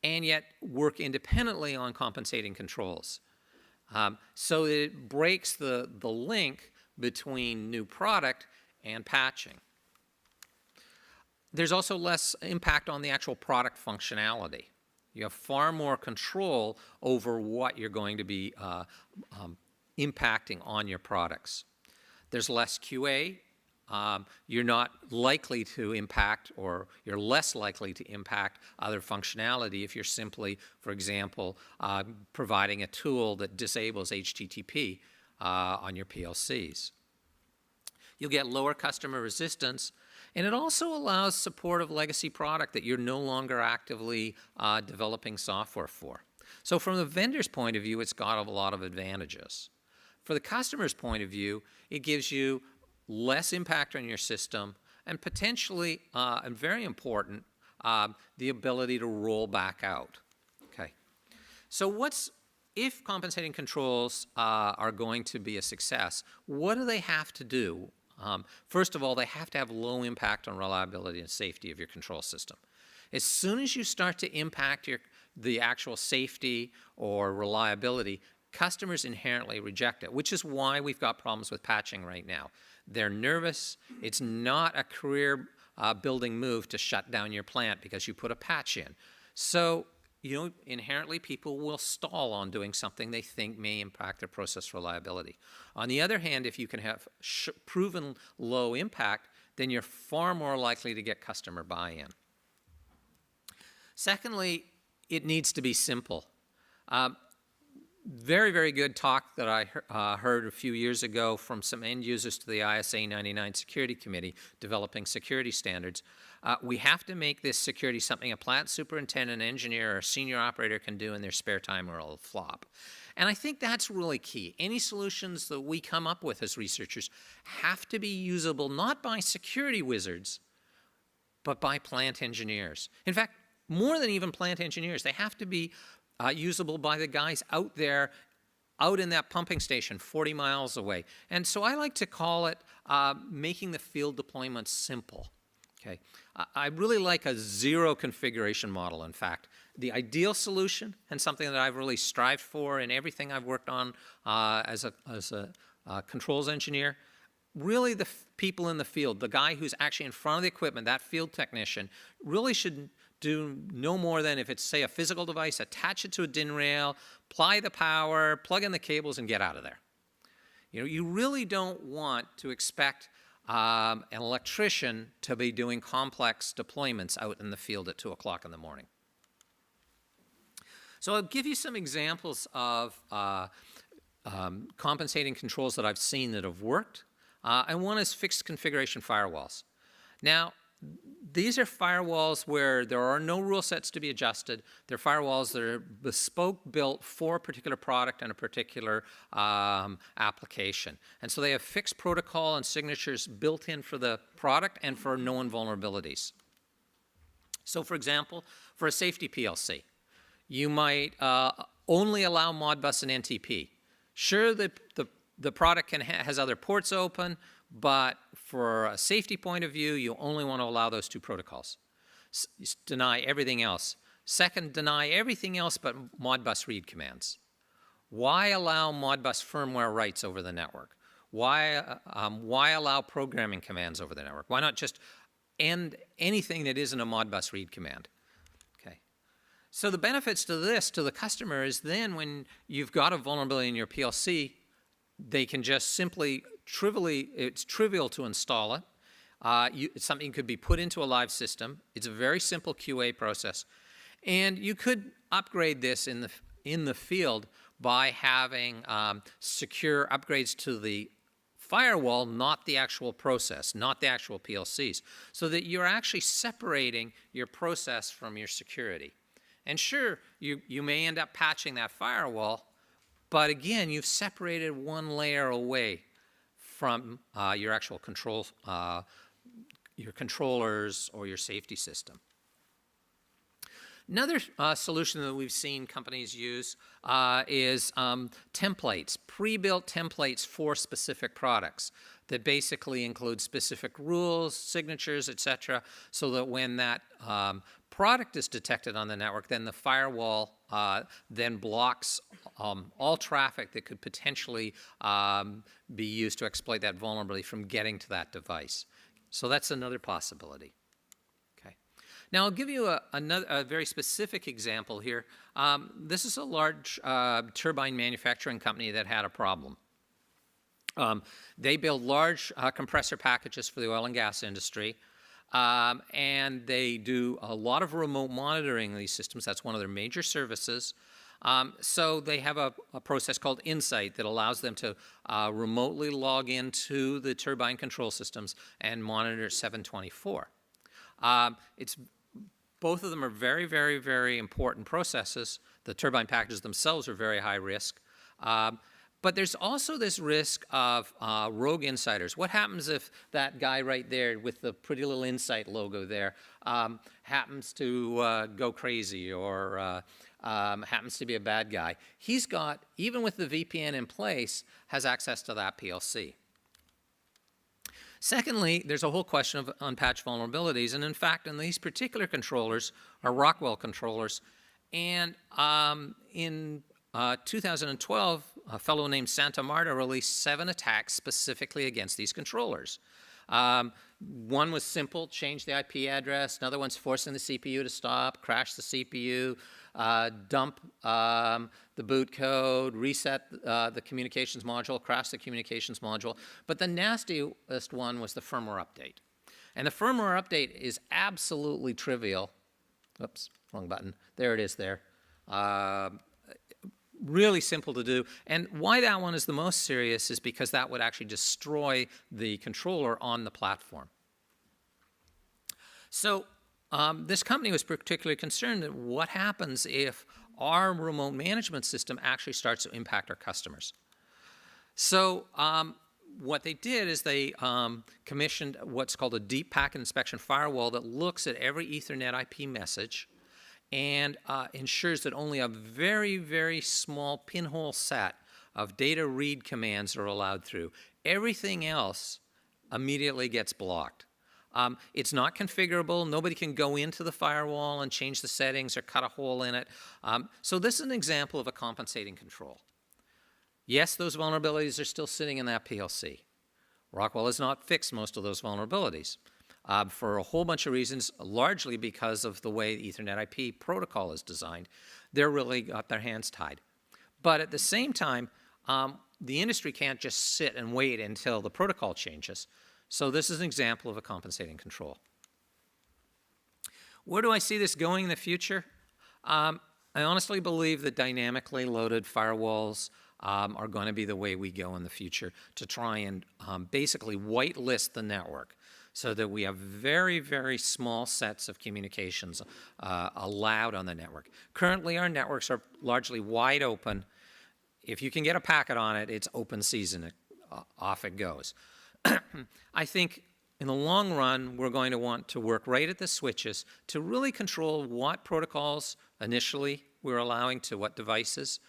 S5: and yet work independently on compensating controls. So it breaks the link between new product and patching. There's also less impact on the actual product functionality. You have far more control over what you're going to be impacting on your products. There's less QA. You're not likely to impact, or you're less likely to impact other functionality if you're simply, for example, providing a tool that disables HTTP on your PLCs. You'll get lower customer resistance, and it also allows support of legacy product that you're no longer actively developing software for. So from the vendor's point of view, it's got a lot of advantages. For the customer's point of view, it gives you less impact on your system, and potentially, and very important, the ability to roll back out. Okay. So if compensating controls are going to be a success, what do they have to do? First of all, they have to have low impact on reliability and safety of your control system. As soon as you start to impact the actual safety or reliability, customers inherently reject it, which is why we've got problems with patching right now. They're nervous. It's not a career building move to shut down your plant because you put a patch in. So, inherently people will stall on doing something they think may impact their process reliability. On the other hand, if you can have proven low impact, then you're far more likely to get customer buy-in. Secondly, it needs to be simple. Very, very good talk that I heard a few years ago from some end users to the ISA 99 Security Committee developing security standards. We have to make this security something a plant superintendent, engineer, or senior operator can do in their spare time or it'll flop. And I think that's really key. Any solutions that we come up with as researchers have to be usable not by security wizards, but by plant engineers. In fact, more than even plant engineers, they have to be usable by the guys out there, out in that pumping station 40 miles away. And so I like to call it making the field deployment simple. Okay. I really like a zero configuration model, in fact. The ideal solution, and something that I've really strived for in everything I've worked on as a controls engineer, really the people in the field, the guy who's actually in front of the equipment, that field technician, really should do no more than, if it's, say, a physical device, attach it to a DIN rail, apply the power, plug in the cables, and get out of there. You really don't want to expect an electrician to be doing complex deployments out in the field at 2 o'clock in the morning. So I'll give you some examples of compensating controls that I've seen that have worked. And one is fixed configuration firewalls. Now, these are firewalls where there are no rule sets to be adjusted. They're firewalls that are bespoke built for a particular product and a particular application. And so they have fixed protocol and signatures built in for the product and for known vulnerabilities. So for example, for a safety PLC, you might only allow Modbus and NTP. Sure, the product has other ports open, but for a safety point of view, you only want to allow those two protocols. Deny everything else. Second, deny everything else but Modbus read commands. Why allow Modbus firmware writes over the network? Why allow programming commands over the network? Why not just end anything that isn't a Modbus read command? Okay. So the benefits to this, to the customer, is then when you've got a vulnerability in your PLC, they can just simply it's trivial to install it. It's something that could be put into a live system. It's a very simple QA process. And you could upgrade this in the field by having secure upgrades to the firewall, not the actual process, not the actual PLCs, so that you're actually separating your process from your security. And sure, you may end up patching that firewall, but again, you've separated one layer away from your actual control, your controllers or your safety system. Another solution that we've seen companies use is templates, pre-built templates for specific products that basically include specific rules, signatures, etc., so that when that product is detected on the network, then the firewall then blocks all traffic that could potentially be used to exploit that vulnerability from getting to that device. So that's another possibility. Okay. Now, I'll give you a very specific example here. This is a large turbine manufacturing company that had a problem. They build large compressor packages for the oil and gas industry, and they do a lot of remote monitoring of these systems. That's one of their major services. So they have a process called Insight that allows them to remotely log into the turbine control systems and monitor 724. Both of them are very, very, very important processes. The turbine packages themselves are very high risk. But there's also this risk of rogue insiders. What happens if that guy right there with the pretty little Insight logo there happens to go crazy or happens to be a bad guy? He's got, even with the VPN in place, has access to that PLC. Secondly, there's a whole question of unpatched vulnerabilities, and in fact, in these particular controllers are Rockwell controllers, and in 2012, a fellow named Santa Marta released 7 attacks specifically against these controllers. One was simple, change the IP address. Another one's forcing the CPU to stop, crash the CPU, dump the boot code, reset the communications module, crash the communications module. But the nastiest one was the firmware update. And the firmware update is absolutely trivial. Oops, wrong button. There it is there. Really simple to do. And why that one is the most serious is because that would actually destroy the controller on the platform. So this company was particularly concerned that what happens if our remote management system actually starts to impact our customers. So what they did is they commissioned what's called a deep packet inspection firewall that looks at every Ethernet IP message and ensures that only a very, very small pinhole set of data read commands are allowed through. Everything else immediately gets blocked. It's not configurable. Nobody can go into the firewall and change the settings or cut a hole in it. So this is an example of a compensating control. Yes, those vulnerabilities are still sitting in that PLC. Rockwell has not fixed most of those vulnerabilities. For a whole bunch of reasons, largely because of the way the Ethernet IP protocol is designed. They're really got their hands tied. But at the same time, the industry can't just sit and wait until the protocol changes. So this is an example of a compensating control. Where do I see this going in the future? I honestly believe that dynamically loaded firewalls are going to be the way we go in the future to try and basically whitelist the network, so that we have very, very small sets of communications allowed on the network. Currently, our networks are largely wide open. If you can get a packet on it, it's open season. Off it goes. I think in the long run, we're going to want to work right at the switches to really control what protocols initially we're allowing to what devices.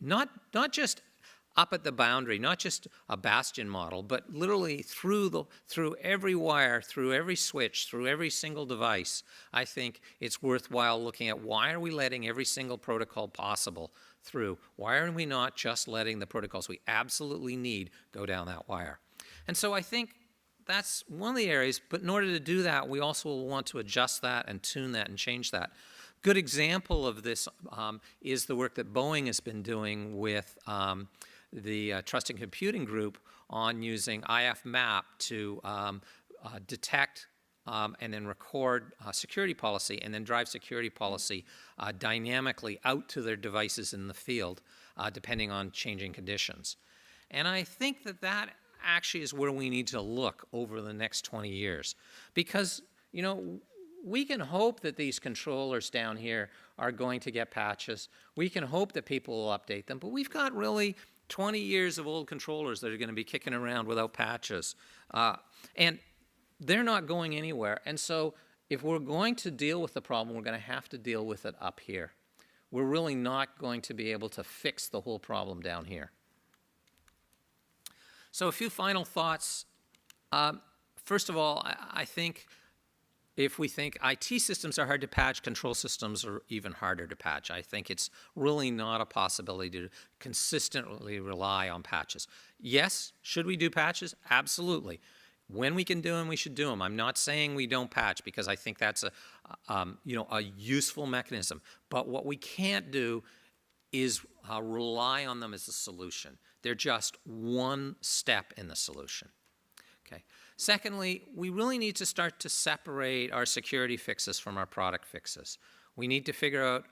S5: Not just up at the boundary, not just a bastion model, but literally through every wire, through every switch, through every single device. I think it's worthwhile looking at why are we letting every single protocol possible through? Why are we not just letting the protocols we absolutely need go down that wire? And so I think that's one of the areas, but in order to do that, we also will want to adjust that and tune that and change that. Good example of this is the work that Boeing has been doing with the Trusted Computing Group on using IF-MAP to detect and then record security policy and then drive security policy dynamically out to their devices in the field, depending on changing conditions. And I think that that actually is where we need to look over the next 20 years. Because, you know, we can hope that these controllers down here are going to get patches. We can hope that people will update them, but we've got really 20 years of old controllers that are going to be kicking around without patches. And they're not going anywhere. And so if we're going to deal with the problem, we're going to have to deal with it up here. We're really not going to be able to fix the whole problem down here. So a few final thoughts. First of all, I think if we think IT systems are hard to patch, control systems are even harder to patch. I think it's really not a possibility to consistently rely on patches. Yes, should we do patches? Absolutely. When we can do them, we should do them. I'm not saying we don't patch, because I think that's a useful mechanism. But what we can't do is rely on them as a solution. They're just one step in the solution. Okay. Secondly, we really need to start to separate our security fixes from our product fixes. We need to figure out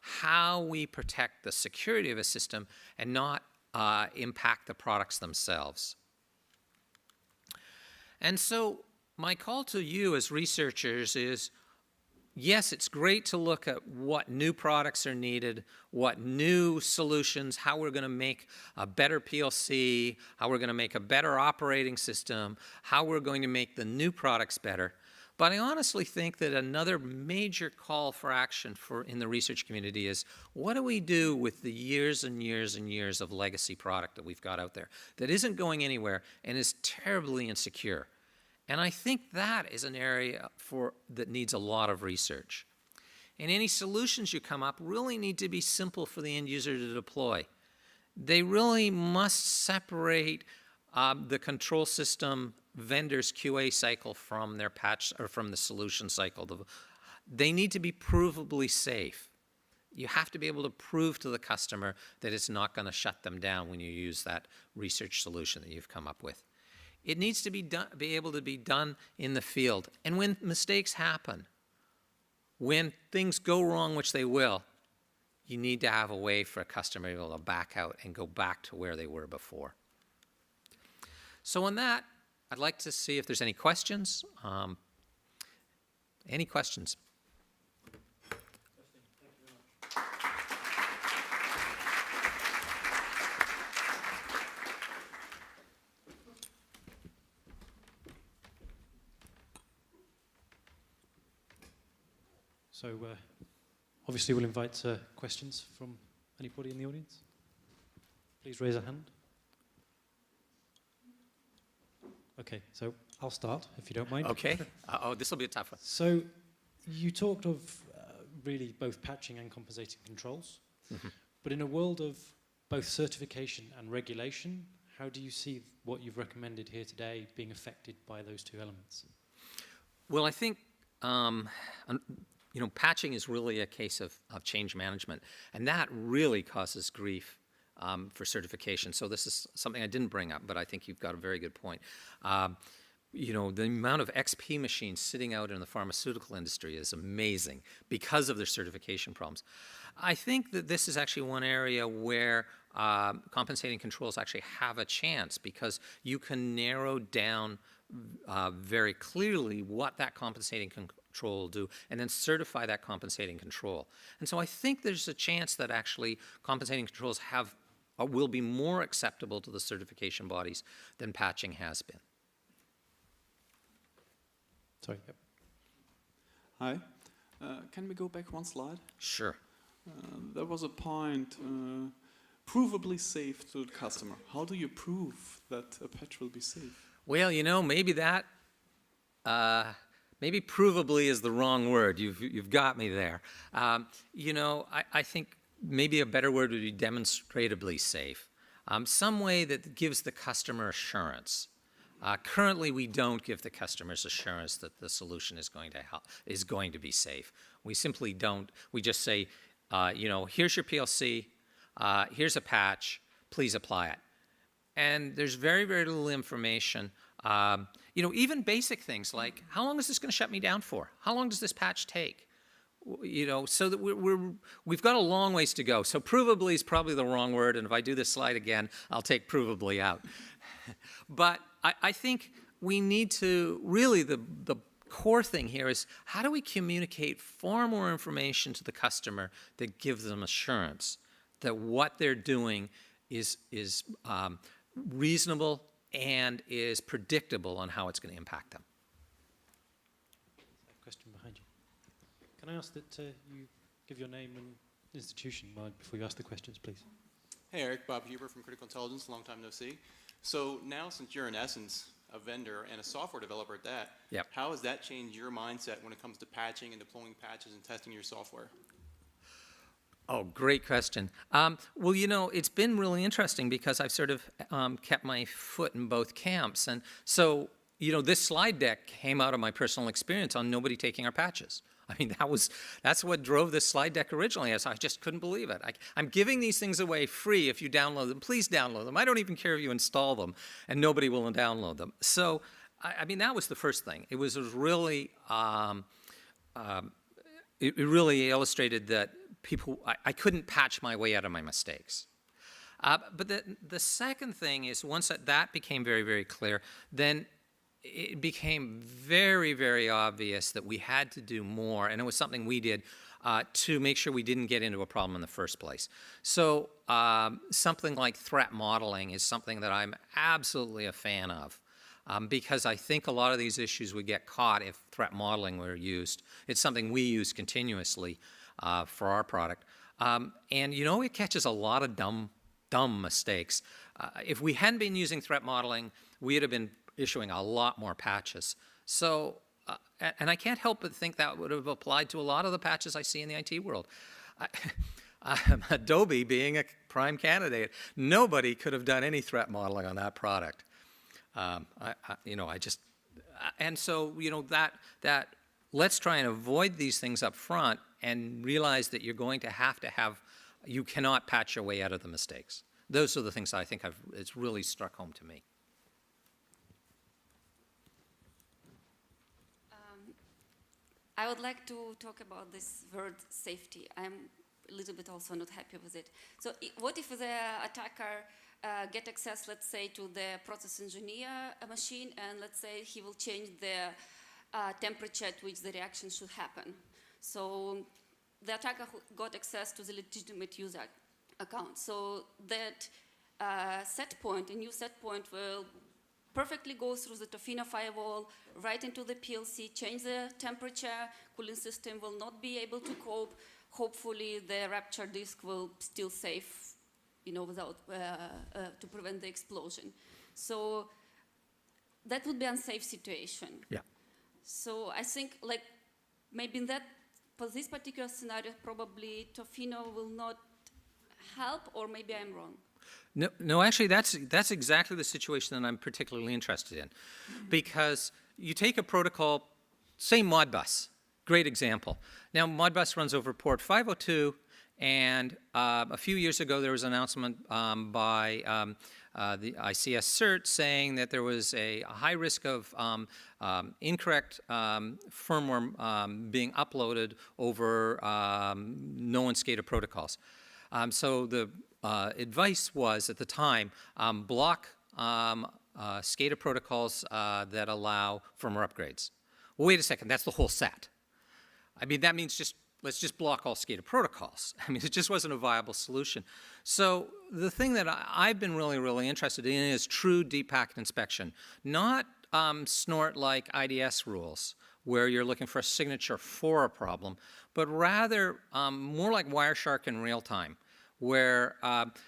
S5: how we protect the security of a system and not impact the products themselves. And so my call to you as researchers is, yes, it's great to look at what new products are needed, what new solutions, how we're going to make a better PLC, how we're going to make a better operating system, how we're going to make the new products better. But I honestly think that another major call for action in the research community is, what do we do with the years and years and years of legacy product that we've got out there that isn't going anywhere and is terribly insecure? And I think that is an area that needs a lot of research. And any solutions you come up really need to be simple for the end user to deploy. They really must separate the control system vendor's QA cycle from their patch or from the solution cycle. They need to be provably safe. You have to be able to prove to the customer that it's not going to shut them down when you use that research solution that you've come up with. It needs to be able to be done in the field. And when mistakes happen, when things go wrong, which they will, you need to have a way for a customer to be able to back out and go back to where they were before. So on that, I'd like to see if there's any questions. Any questions?
S4: So obviously we'll invite questions from anybody in the audience. Please raise a hand. Okay, so I'll start, if you don't mind.
S5: Okay. Oh, this will be a tough one.
S4: So you talked of really both patching and compensating controls. Mm-hmm. But in a world of both certification and regulation, how do you see what you've recommended here today being affected by those two elements?
S5: Well, I think patching is really a case of change management, and that really causes grief for certification. So this is something I didn't bring up, but I think you've got a very good point. The amount of XP machines sitting out in the pharmaceutical industry is amazing because of their certification problems. I think that this is actually one area where compensating controls actually have a chance, because you can narrow down very clearly what that compensating control will do, and then certify that compensating control. And so I think there's a chance that actually compensating controls will be more acceptable to the certification bodies than patching has been.
S4: Sorry. Yep.
S6: Hi. Can we go back one slide?
S5: Sure.
S6: There was a point, provably safe to the customer. How do you prove that a patch will be safe?
S5: Well, maybe that, maybe provably is the wrong word. You've got me there. I think maybe a better word would be demonstratably safe. Some way that gives the customer assurance. Currently, we don't give the customers assurance that the solution is going to be safe. We simply don't. We just say, here's your PLC, here's a patch, please apply it. And there's very, very little information. Even basic things like, how long is this going to shut me down for? How long does this patch take? So that we've got a long ways to go. So provably is probably the wrong word, and if I do this slide again, I'll take provably out. But I think we need to, really the core thing here is, how do we communicate far more information to the customer that gives them assurance that what they're doing is reasonable and is predictable on how it's going to impact them.
S4: Question behind you. Can I ask that you give your name and institution before you ask the questions, please?
S7: Hey, Eric, Bob Huber from Critical Intelligence, long time no see. So now, since you're in essence a vendor and a software developer at that,
S5: yep,
S7: how has that changed your mindset when it comes to patching and deploying patches and testing your software?
S5: Oh, great question. Well, it's been really interesting because I've sort of kept my foot in both camps. And so you know, this slide deck came out of my personal experience on nobody taking our patches. I mean, that's what drove this slide deck originally. I just couldn't believe it. I'm giving these things away free if you download them. Please download them. I don't even care if you install them, and nobody will download them. So, I mean, that was the first thing. It was really, it really illustrated that I couldn't patch my way out of my mistakes. But the second thing is, once that became very, very clear, then it became very, very obvious that we had to do more, and it was something we did to make sure we didn't get into a problem in the first place. So something like threat modeling is something that I'm absolutely a fan of, because I think a lot of these issues would get caught if threat modeling were used. It's something we use continuously for our product. And you know, it catches a lot of dumb mistakes. If we hadn't been using threat modeling, we'd have been issuing a lot more patches. So, and I can't help but think that would have applied to a lot of the patches I see in the IT world. Adobe being a prime candidate, nobody could have done any threat modeling on that product. And so, you know, that let's try and avoid these things up front and realize that you're going to have, you cannot patch your way out of the mistakes. Those are the things I think it's really struck home to me.
S8: I would like to talk about this word safety. I'm a little bit also not happy with it. So what if the attacker get access, let's say, to the process engineer machine, and let's say he will change the temperature at which the reaction should happen. So the attacker got access to the legitimate user account. So that set point, a new set point, will perfectly go through the Tofino firewall, right into the PLC, change the temperature, cooling system will not be able to cope. Hopefully the Rapture disk will still safe, you know, without, to prevent the explosion. So that would be an unsafe situation.
S5: Yeah.
S8: So I think, like, maybe in that, for this particular scenario, probably Tofino will not help, or maybe I'm wrong.
S5: No, actually, that's exactly the situation that I'm particularly interested in, because you take a protocol, say Modbus, great example. Now, Modbus runs over port 502, and a few years ago there was an announcement by the ICS CERT saying that there was a high risk of incorrect firmware being uploaded over known SCADA protocols. So the advice was, at the time, block SCADA protocols that allow firmware upgrades. Well, wait a second, that's the whole set. I mean, that means let's just block all SCADA protocols. I mean, it just wasn't a viable solution. So the thing that I've been really, really interested in is true deep packet inspection, not snort-like IDS rules, where you're looking for a signature for a problem, but rather more like Wireshark in real time, where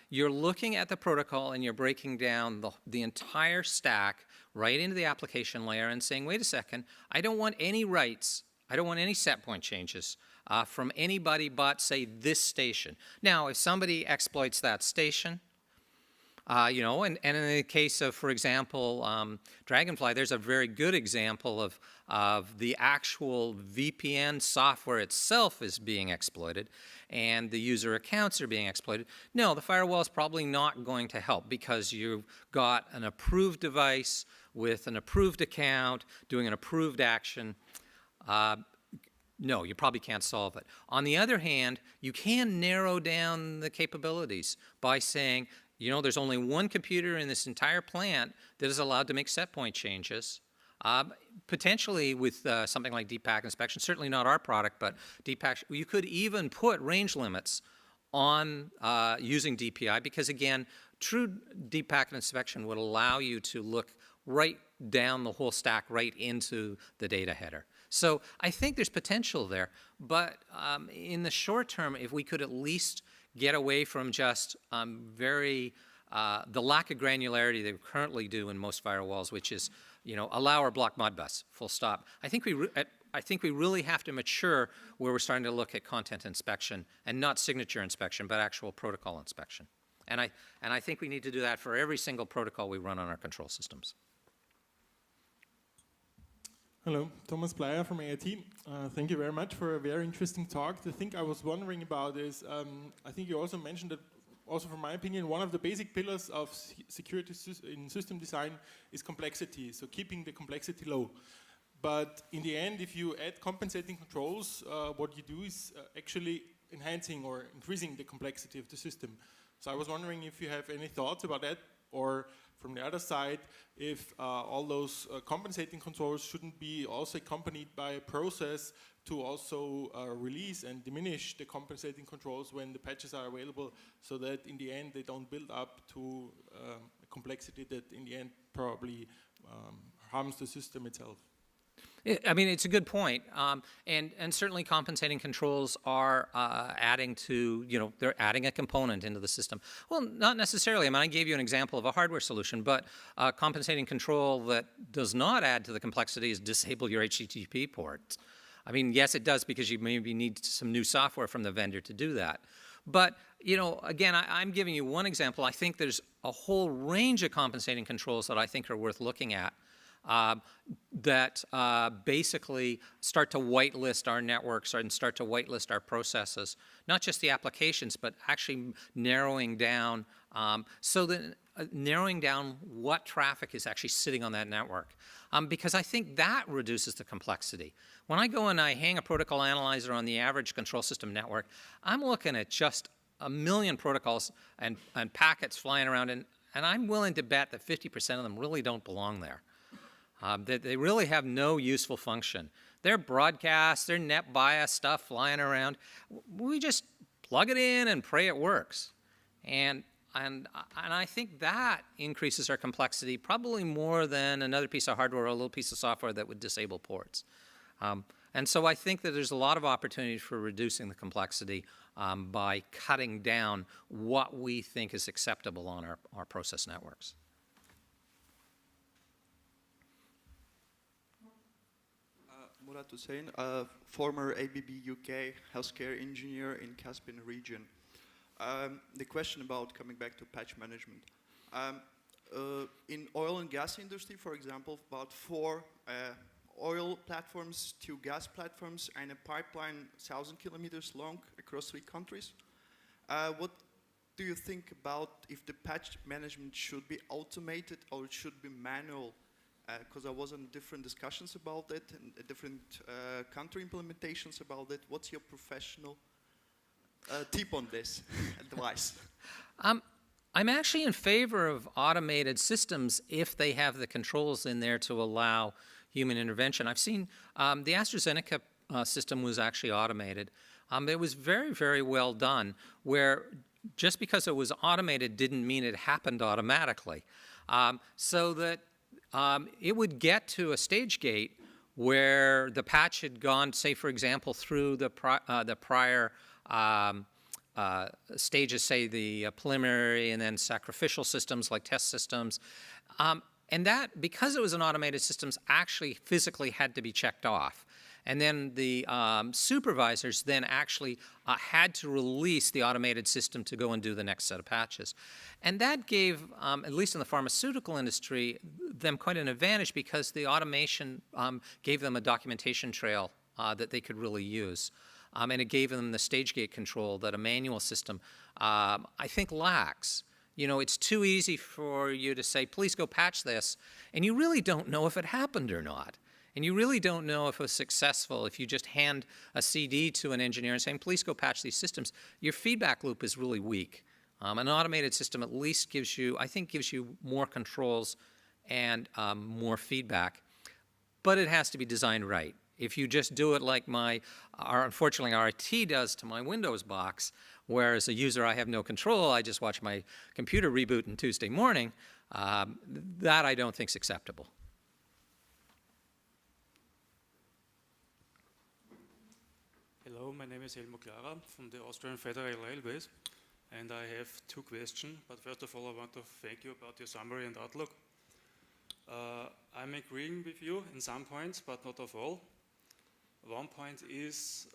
S5: you're looking at the protocol and you're breaking down the entire stack right into the application layer and saying, wait a second, I don't want any writes, I don't want any set point changes from anybody but, say, this station. Now, if somebody exploits that station, you know, and in the case of, for example, Dragonfly, there's a very good example of the actual VPN software itself is being exploited and the user accounts are being exploited. No, the firewall is probably not going to help, because you've got an approved device with an approved account doing an approved action. No, you probably can't solve it. On the other hand, you can narrow down the capabilities by saying, you know, there's only one computer in this entire plant that is allowed to make set point changes, potentially with something like deep packet inspection. Certainly not our product, but deep packet. You could even put range limits on using DPI, because, again, true deep packet inspection would allow you to look right down the whole stack, right into the data header. So I think there's potential there, but in the short term, if we could at least get away from just the lack of granularity they currently do in most firewalls, which is, you know, allow or block Modbus, full stop. I think we really have to mature where we're starting to look at content inspection, and not signature inspection, but actual protocol inspection. And I think we need to do that for every single protocol we run on our control systems.
S9: Hello, Thomas Bleier from AIT. Thank you very much for a very interesting talk. The thing I was wondering about is, I think you also mentioned that, also from my opinion, one of the basic pillars of security in system design is complexity, so keeping the complexity low. But in the end, if you add compensating controls, what you do is actually enhancing or increasing the complexity of the system. So I was wondering if you have any thoughts about that, or from the other side, if all those compensating controls shouldn't be also accompanied by a process to also release and diminish the compensating controls when the patches are available, so that in the end they don't build up to a complexity that in the end probably harms the system itself.
S5: I mean, it's a good point, and certainly compensating controls are adding to, they're adding a component into the system. Well, not necessarily. I mean, I gave you an example of a hardware solution, but compensating control that does not add to the complexity is disable your HTTP ports. I mean, yes, it does, because you maybe need some new software from the vendor to do that. But, again, I'm giving you one example. I think there's a whole range of compensating controls that I think are worth looking at. That basically start to whitelist our networks and start to whitelist our processes, not just the applications, but actually narrowing down, narrowing down what traffic is actually sitting on that network. Because I think that reduces the complexity. When I go and I hang a protocol analyzer on the average control system network, I'm looking at just a million protocols and packets flying around, and I'm willing to bet that 50% of them really don't belong there. They really have no useful function. They're broadcast, they're net bias stuff flying around. We just plug it in and pray it works. And I think that increases our complexity probably more than another piece of hardware or a little piece of software that would disable ports. And so I think that there's a lot of opportunity for reducing the complexity by cutting down what we think is acceptable on our process networks.
S10: Murat Hussein, former ABB UK healthcare engineer in Caspian region. The question about coming back to patch management. In oil and gas industry, for example, about 4 oil platforms, 2 gas platforms, and a pipeline 1,000 kilometers long across 3 countries. What do you think about if the patch management should be automated or it should be manual? Because I was in different discussions about it and different country implementations about it. What's your professional tip on this, advice?
S5: I'm actually in favor of automated systems if they have the controls in there to allow human intervention. I've seen the AstraZeneca system was actually automated. It was very, very well done, where just because it was automated didn't mean it happened automatically. So that it would get to a stage gate where the patch had gone, say, for example, through the prior stages, say the preliminary and then sacrificial systems like test systems. And that, because it was an automated system, actually physically had to be checked off. And then the supervisors then actually had to release the automated system to go and do the next set of patches. And that gave, at least in the pharmaceutical industry, them quite an advantage, because the automation gave them a documentation trail that they could really use. And it gave them the stage gate control that a manual system, I think, lacks. It's too easy for you to say, please go patch this, and you really don't know if it happened or not. And you really don't know if it was successful if you just hand a CD to an engineer and saying, please go patch these systems. Your feedback loop is really weak. An automated system at least gives you, I think, gives you more controls and more feedback. But it has to be designed right. If you just do it like unfortunately, our IT does to my Windows box, where as a user I have no control, I just watch my computer reboot on Tuesday morning, that I don't think is acceptable.
S11: Hello, my name is Helmo Clara from the Austrian Federal Railways, and I have 2 questions. But first of all, I want to thank you about your summary and outlook. I'm agreeing with you in some points, but not of all. One point is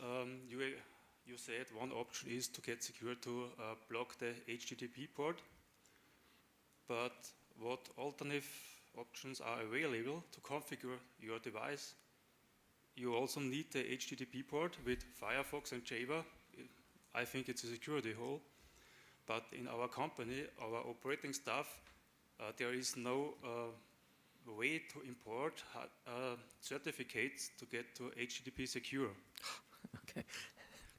S11: you said one option is to get secure to block the HTTP port. But what alternative options are available to configure your device you also need the HTTP port with Firefox and Java. I think it's a security hole. But in our company, our operating staff, there is no way to import certificates to get to HTTP secure.
S5: Okay.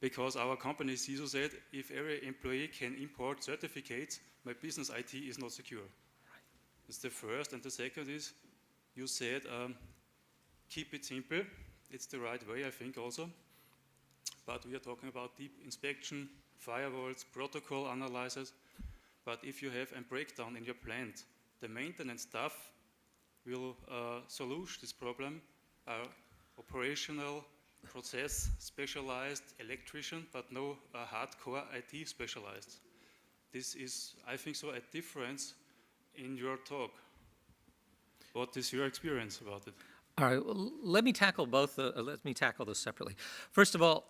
S11: Because our company CISO said, if every employee can import certificates, my business IT is not secure. Right. That's the first. And the second is, you said, keep it simple. It's the right way, I think, also. But we are talking about deep inspection, firewalls, protocol analysis. But if you have a breakdown in your plant, the maintenance staff will solve this problem. Operational, process specialized electrician, but no hardcore IT specialized. This is, I think, so a difference in your talk. What is your experience about it?
S5: All right, well, let me tackle both. Let me tackle this separately. First of all,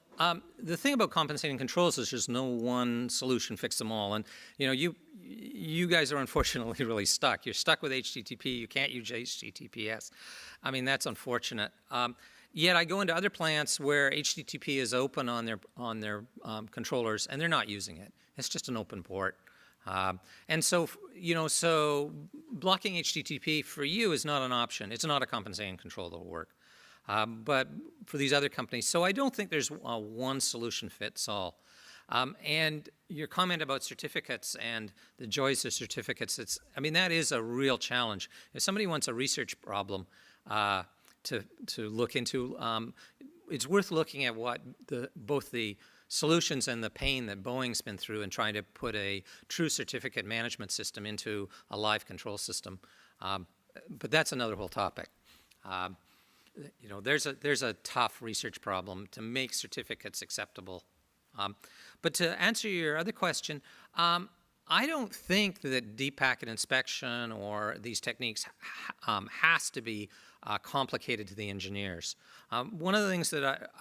S5: the thing about compensating controls is there's no one solution fix them all. And you guys are unfortunately really stuck. You're stuck with HTTP. You can't use HTTPS. I mean, that's unfortunate. Yet I go into other plants where HTTP is open on their controllers, and they're not using it. It's just an open port. And so, so blocking HTTP for you is not an option. It's not a compensating control that will work. But for these other companies, so I don't think there's one solution fits all. And your comment about certificates and the joys of certificates, that is a real challenge. If somebody wants a research problem to look into, it's worth looking at what both the solutions and the pain that Boeing's been through in trying to put a true certificate management system into a live control system. But that's another whole topic. There's a tough research problem to make certificates acceptable. But to answer your other question, I don't think that deep packet inspection or these techniques has to be complicated to the engineers. One of the things that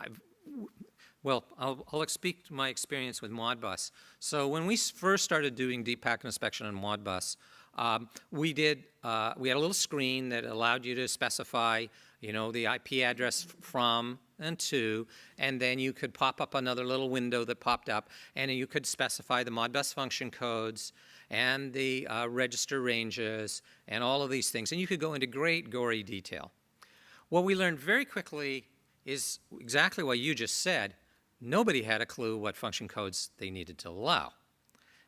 S5: I'll speak to my experience with Modbus. So when we first started doing deep packet inspection on Modbus, we had a little screen that allowed you to specify, the IP address from and to, and then you could pop up another little window that popped up, and you could specify the Modbus function codes and the register ranges and all of these things, and you could go into great gory detail. What we learned very quickly is exactly what you just said. Nobody had a clue what function codes they needed to allow.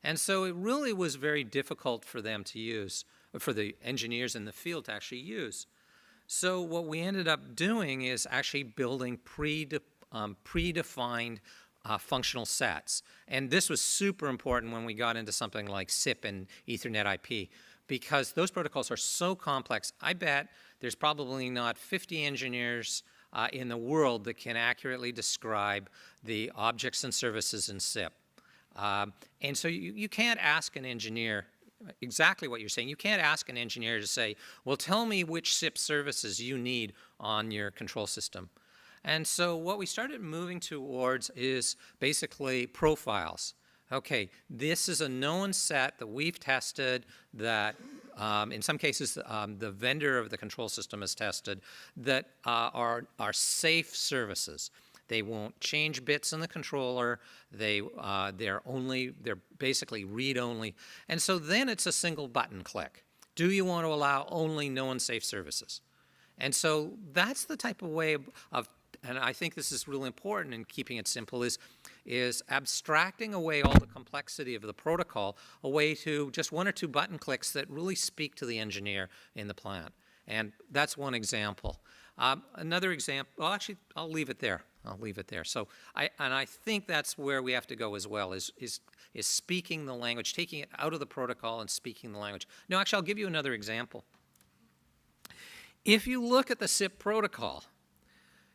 S5: And so it really was very difficult for them to use, for the engineers in the field to actually use. So what we ended up doing is actually building predefined functional sets. And this was super important when we got into something like SIP and Ethernet IP, because those protocols are so complex. I bet there's probably not 50 engineers in the world that can accurately describe the objects and services in SIP. And so you can't ask an engineer exactly what you're saying. You can't ask an engineer to say, well, tell me which SIP services you need on your control system. And so what we started moving towards is basically profiles. Okay, this is a known set that we've tested that in some cases, the vendor of the control system has tested that are safe services. They won't change bits in the controller. They're basically read-only. And so then it's a single button click. Do you want to allow only known safe services? And so that's the type of way of, and I think this is really important in keeping it simple, is abstracting away all the complexity of the protocol away to just one or two button clicks that really speak to the engineer in the plant. And that's one example. Another example, well, actually, I'll leave it there. So I think that's where we have to go as well, is speaking the language, taking it out of the protocol and speaking the language. No, actually, I'll give you another example. If you look at the SIP protocol,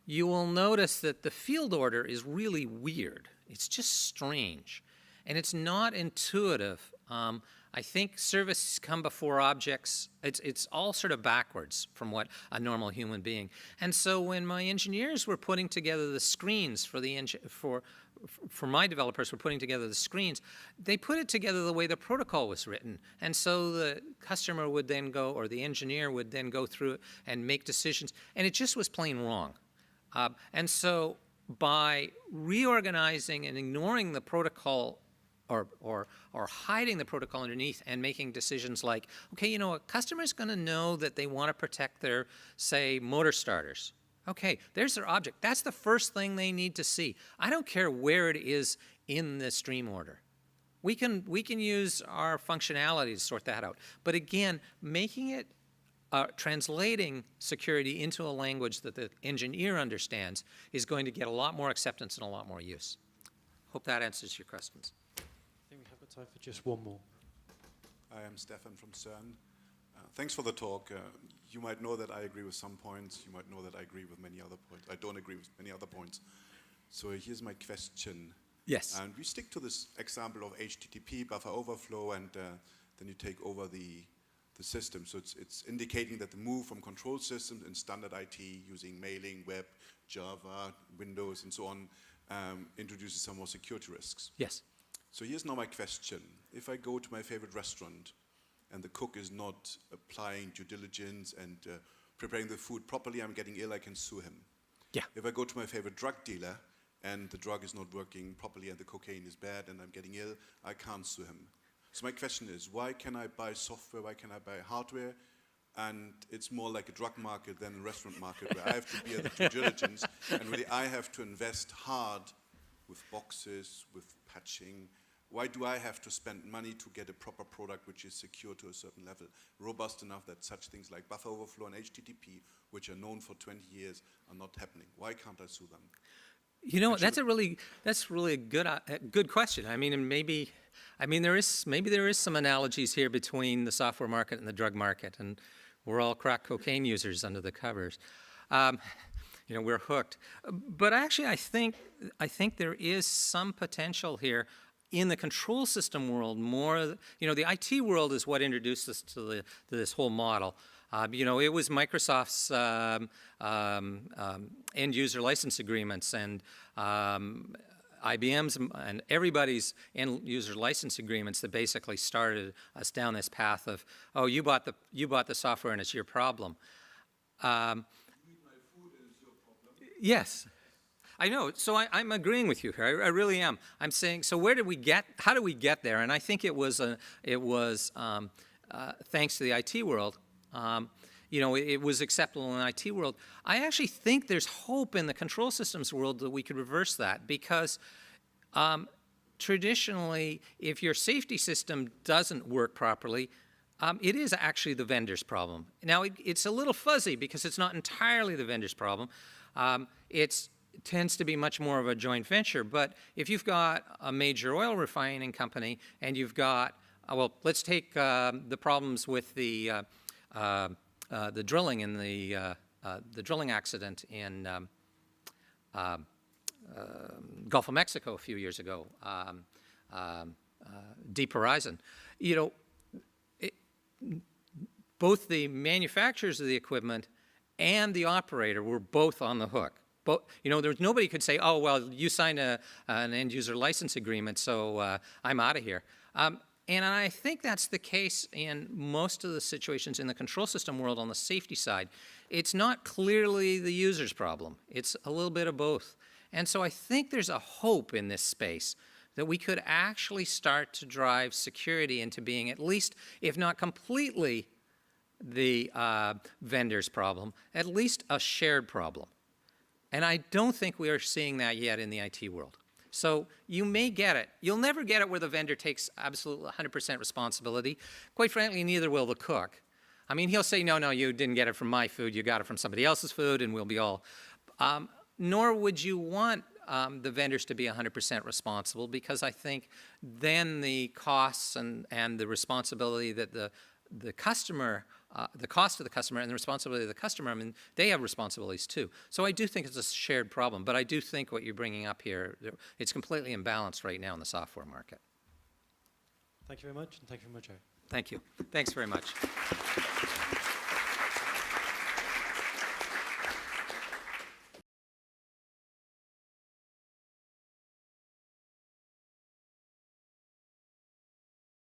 S5: you will notice that the field order is really weird. It's just strange, and it's not intuitive. I think services come before objects. It's all sort of backwards from what a normal human being. And so when my engineers were putting together the screens for my developers were putting together the screens, they put it together the way the protocol was written. And so the customer would then go, or the engineer would then go through it and make decisions, and it just was plain wrong. And so by reorganizing and ignoring the protocol or hiding the protocol underneath and making decisions like, okay, you know, a customer's going to know that they want to protect their, say, motor starters. Okay, there's their object. That's the first thing they need to see. I don't care where it is in the stream order. We can use our functionality to sort that out. But again, making it, translating security into a language that the engineer understands is going to get a lot more acceptance and a lot more use. Hope that answers your questions.
S4: I think we have got time for just one more.
S12: I am Stefan from CERN. Thanks for the talk. You might know that I agree with some points. You might know that I agree with many other points. I don't agree with many other points. So here's my question.
S5: Yes.
S12: And we stick to this example of HTTP, buffer overflow, and then you take over the system. So it's indicating that the move from control systems in standard IT using mailing, web, Java, Windows, and so on introduces some more security risks.
S5: Yes.
S12: So here's now my question. If I go to my favorite restaurant and the cook is not applying due diligence and preparing the food properly, I'm getting ill, I can sue him.
S5: Yeah.
S12: If I go to my favorite drug dealer and the drug is not working properly and the cocaine is bad and I'm getting ill, I can't sue him. So my question is, why can I buy software, why can I buy hardware? And it's more like a drug market than a restaurant market where I have to bear the due diligence and really I have to invest hard with boxes, with patching. Why do I have to spend money to get a proper product which is secure to a certain level, robust enough that such things like buffer overflow and HTTP, which are known for 20 years, are not happening? Why can't I sue them?
S5: You know, that's really a good question. I mean, and maybe there is some analogies here between the software market and the drug market, and we're all crack cocaine users under the covers. You know, we're hooked. But actually, I think there is some potential here in the control system world. More, you know, the IT world is what introduced us to this whole model. You know, it was Microsoft's end-user license agreements and IBM's and everybody's end-user license agreements that basically started us down this path of, oh, you bought the software and it's your problem. Yes, I know. So I'm agreeing with you here. I really am. I'm saying, so how do we get there? And I think it was thanks to the IT world. You know, it was acceptable in the IT world. I actually think there's hope in the control systems world that we could reverse that, because traditionally, if your safety system doesn't work properly, it is actually the vendor's problem. Now, it's a little fuzzy because it's not entirely the vendor's problem. It tends to be much more of a joint venture. But if you've got a major oil refining company and you've got, well, let's take the problems with the drilling in the drilling accident in Gulf of Mexico a few years ago, Deep Horizon. You know, both the manufacturers of the equipment and the operator were both on the hook. But, you know, nobody could say, oh, well, you signed an end-user license agreement, so I'm out of here. And I think that's the case in most of the situations in the control system world on the safety side. It's not clearly the user's problem. It's a little bit of both. And so I think there's a hope in this space that we could actually start to drive security into being at least, if not completely, the vendor's problem, at least a shared problem. And I don't think we are seeing that yet in the IT world. So you may get it. You'll never get it where the vendor takes absolute 100% responsibility. Quite frankly, neither will the cook. I mean, he'll say, no, you didn't get it from my food. You got it from somebody else's food, and we'll be all. Nor would you want the vendors to be 100% responsible, because I think then the costs and the responsibility that the customer, the cost of the customer and the responsibility of the customer, I mean, they have responsibilities too. So I do think it's a shared problem, but I do think what you're bringing up here, it's completely imbalanced right now in the software market.
S4: Thank you very much, and thank you very much, Eric.
S5: Thank you. Thanks very much.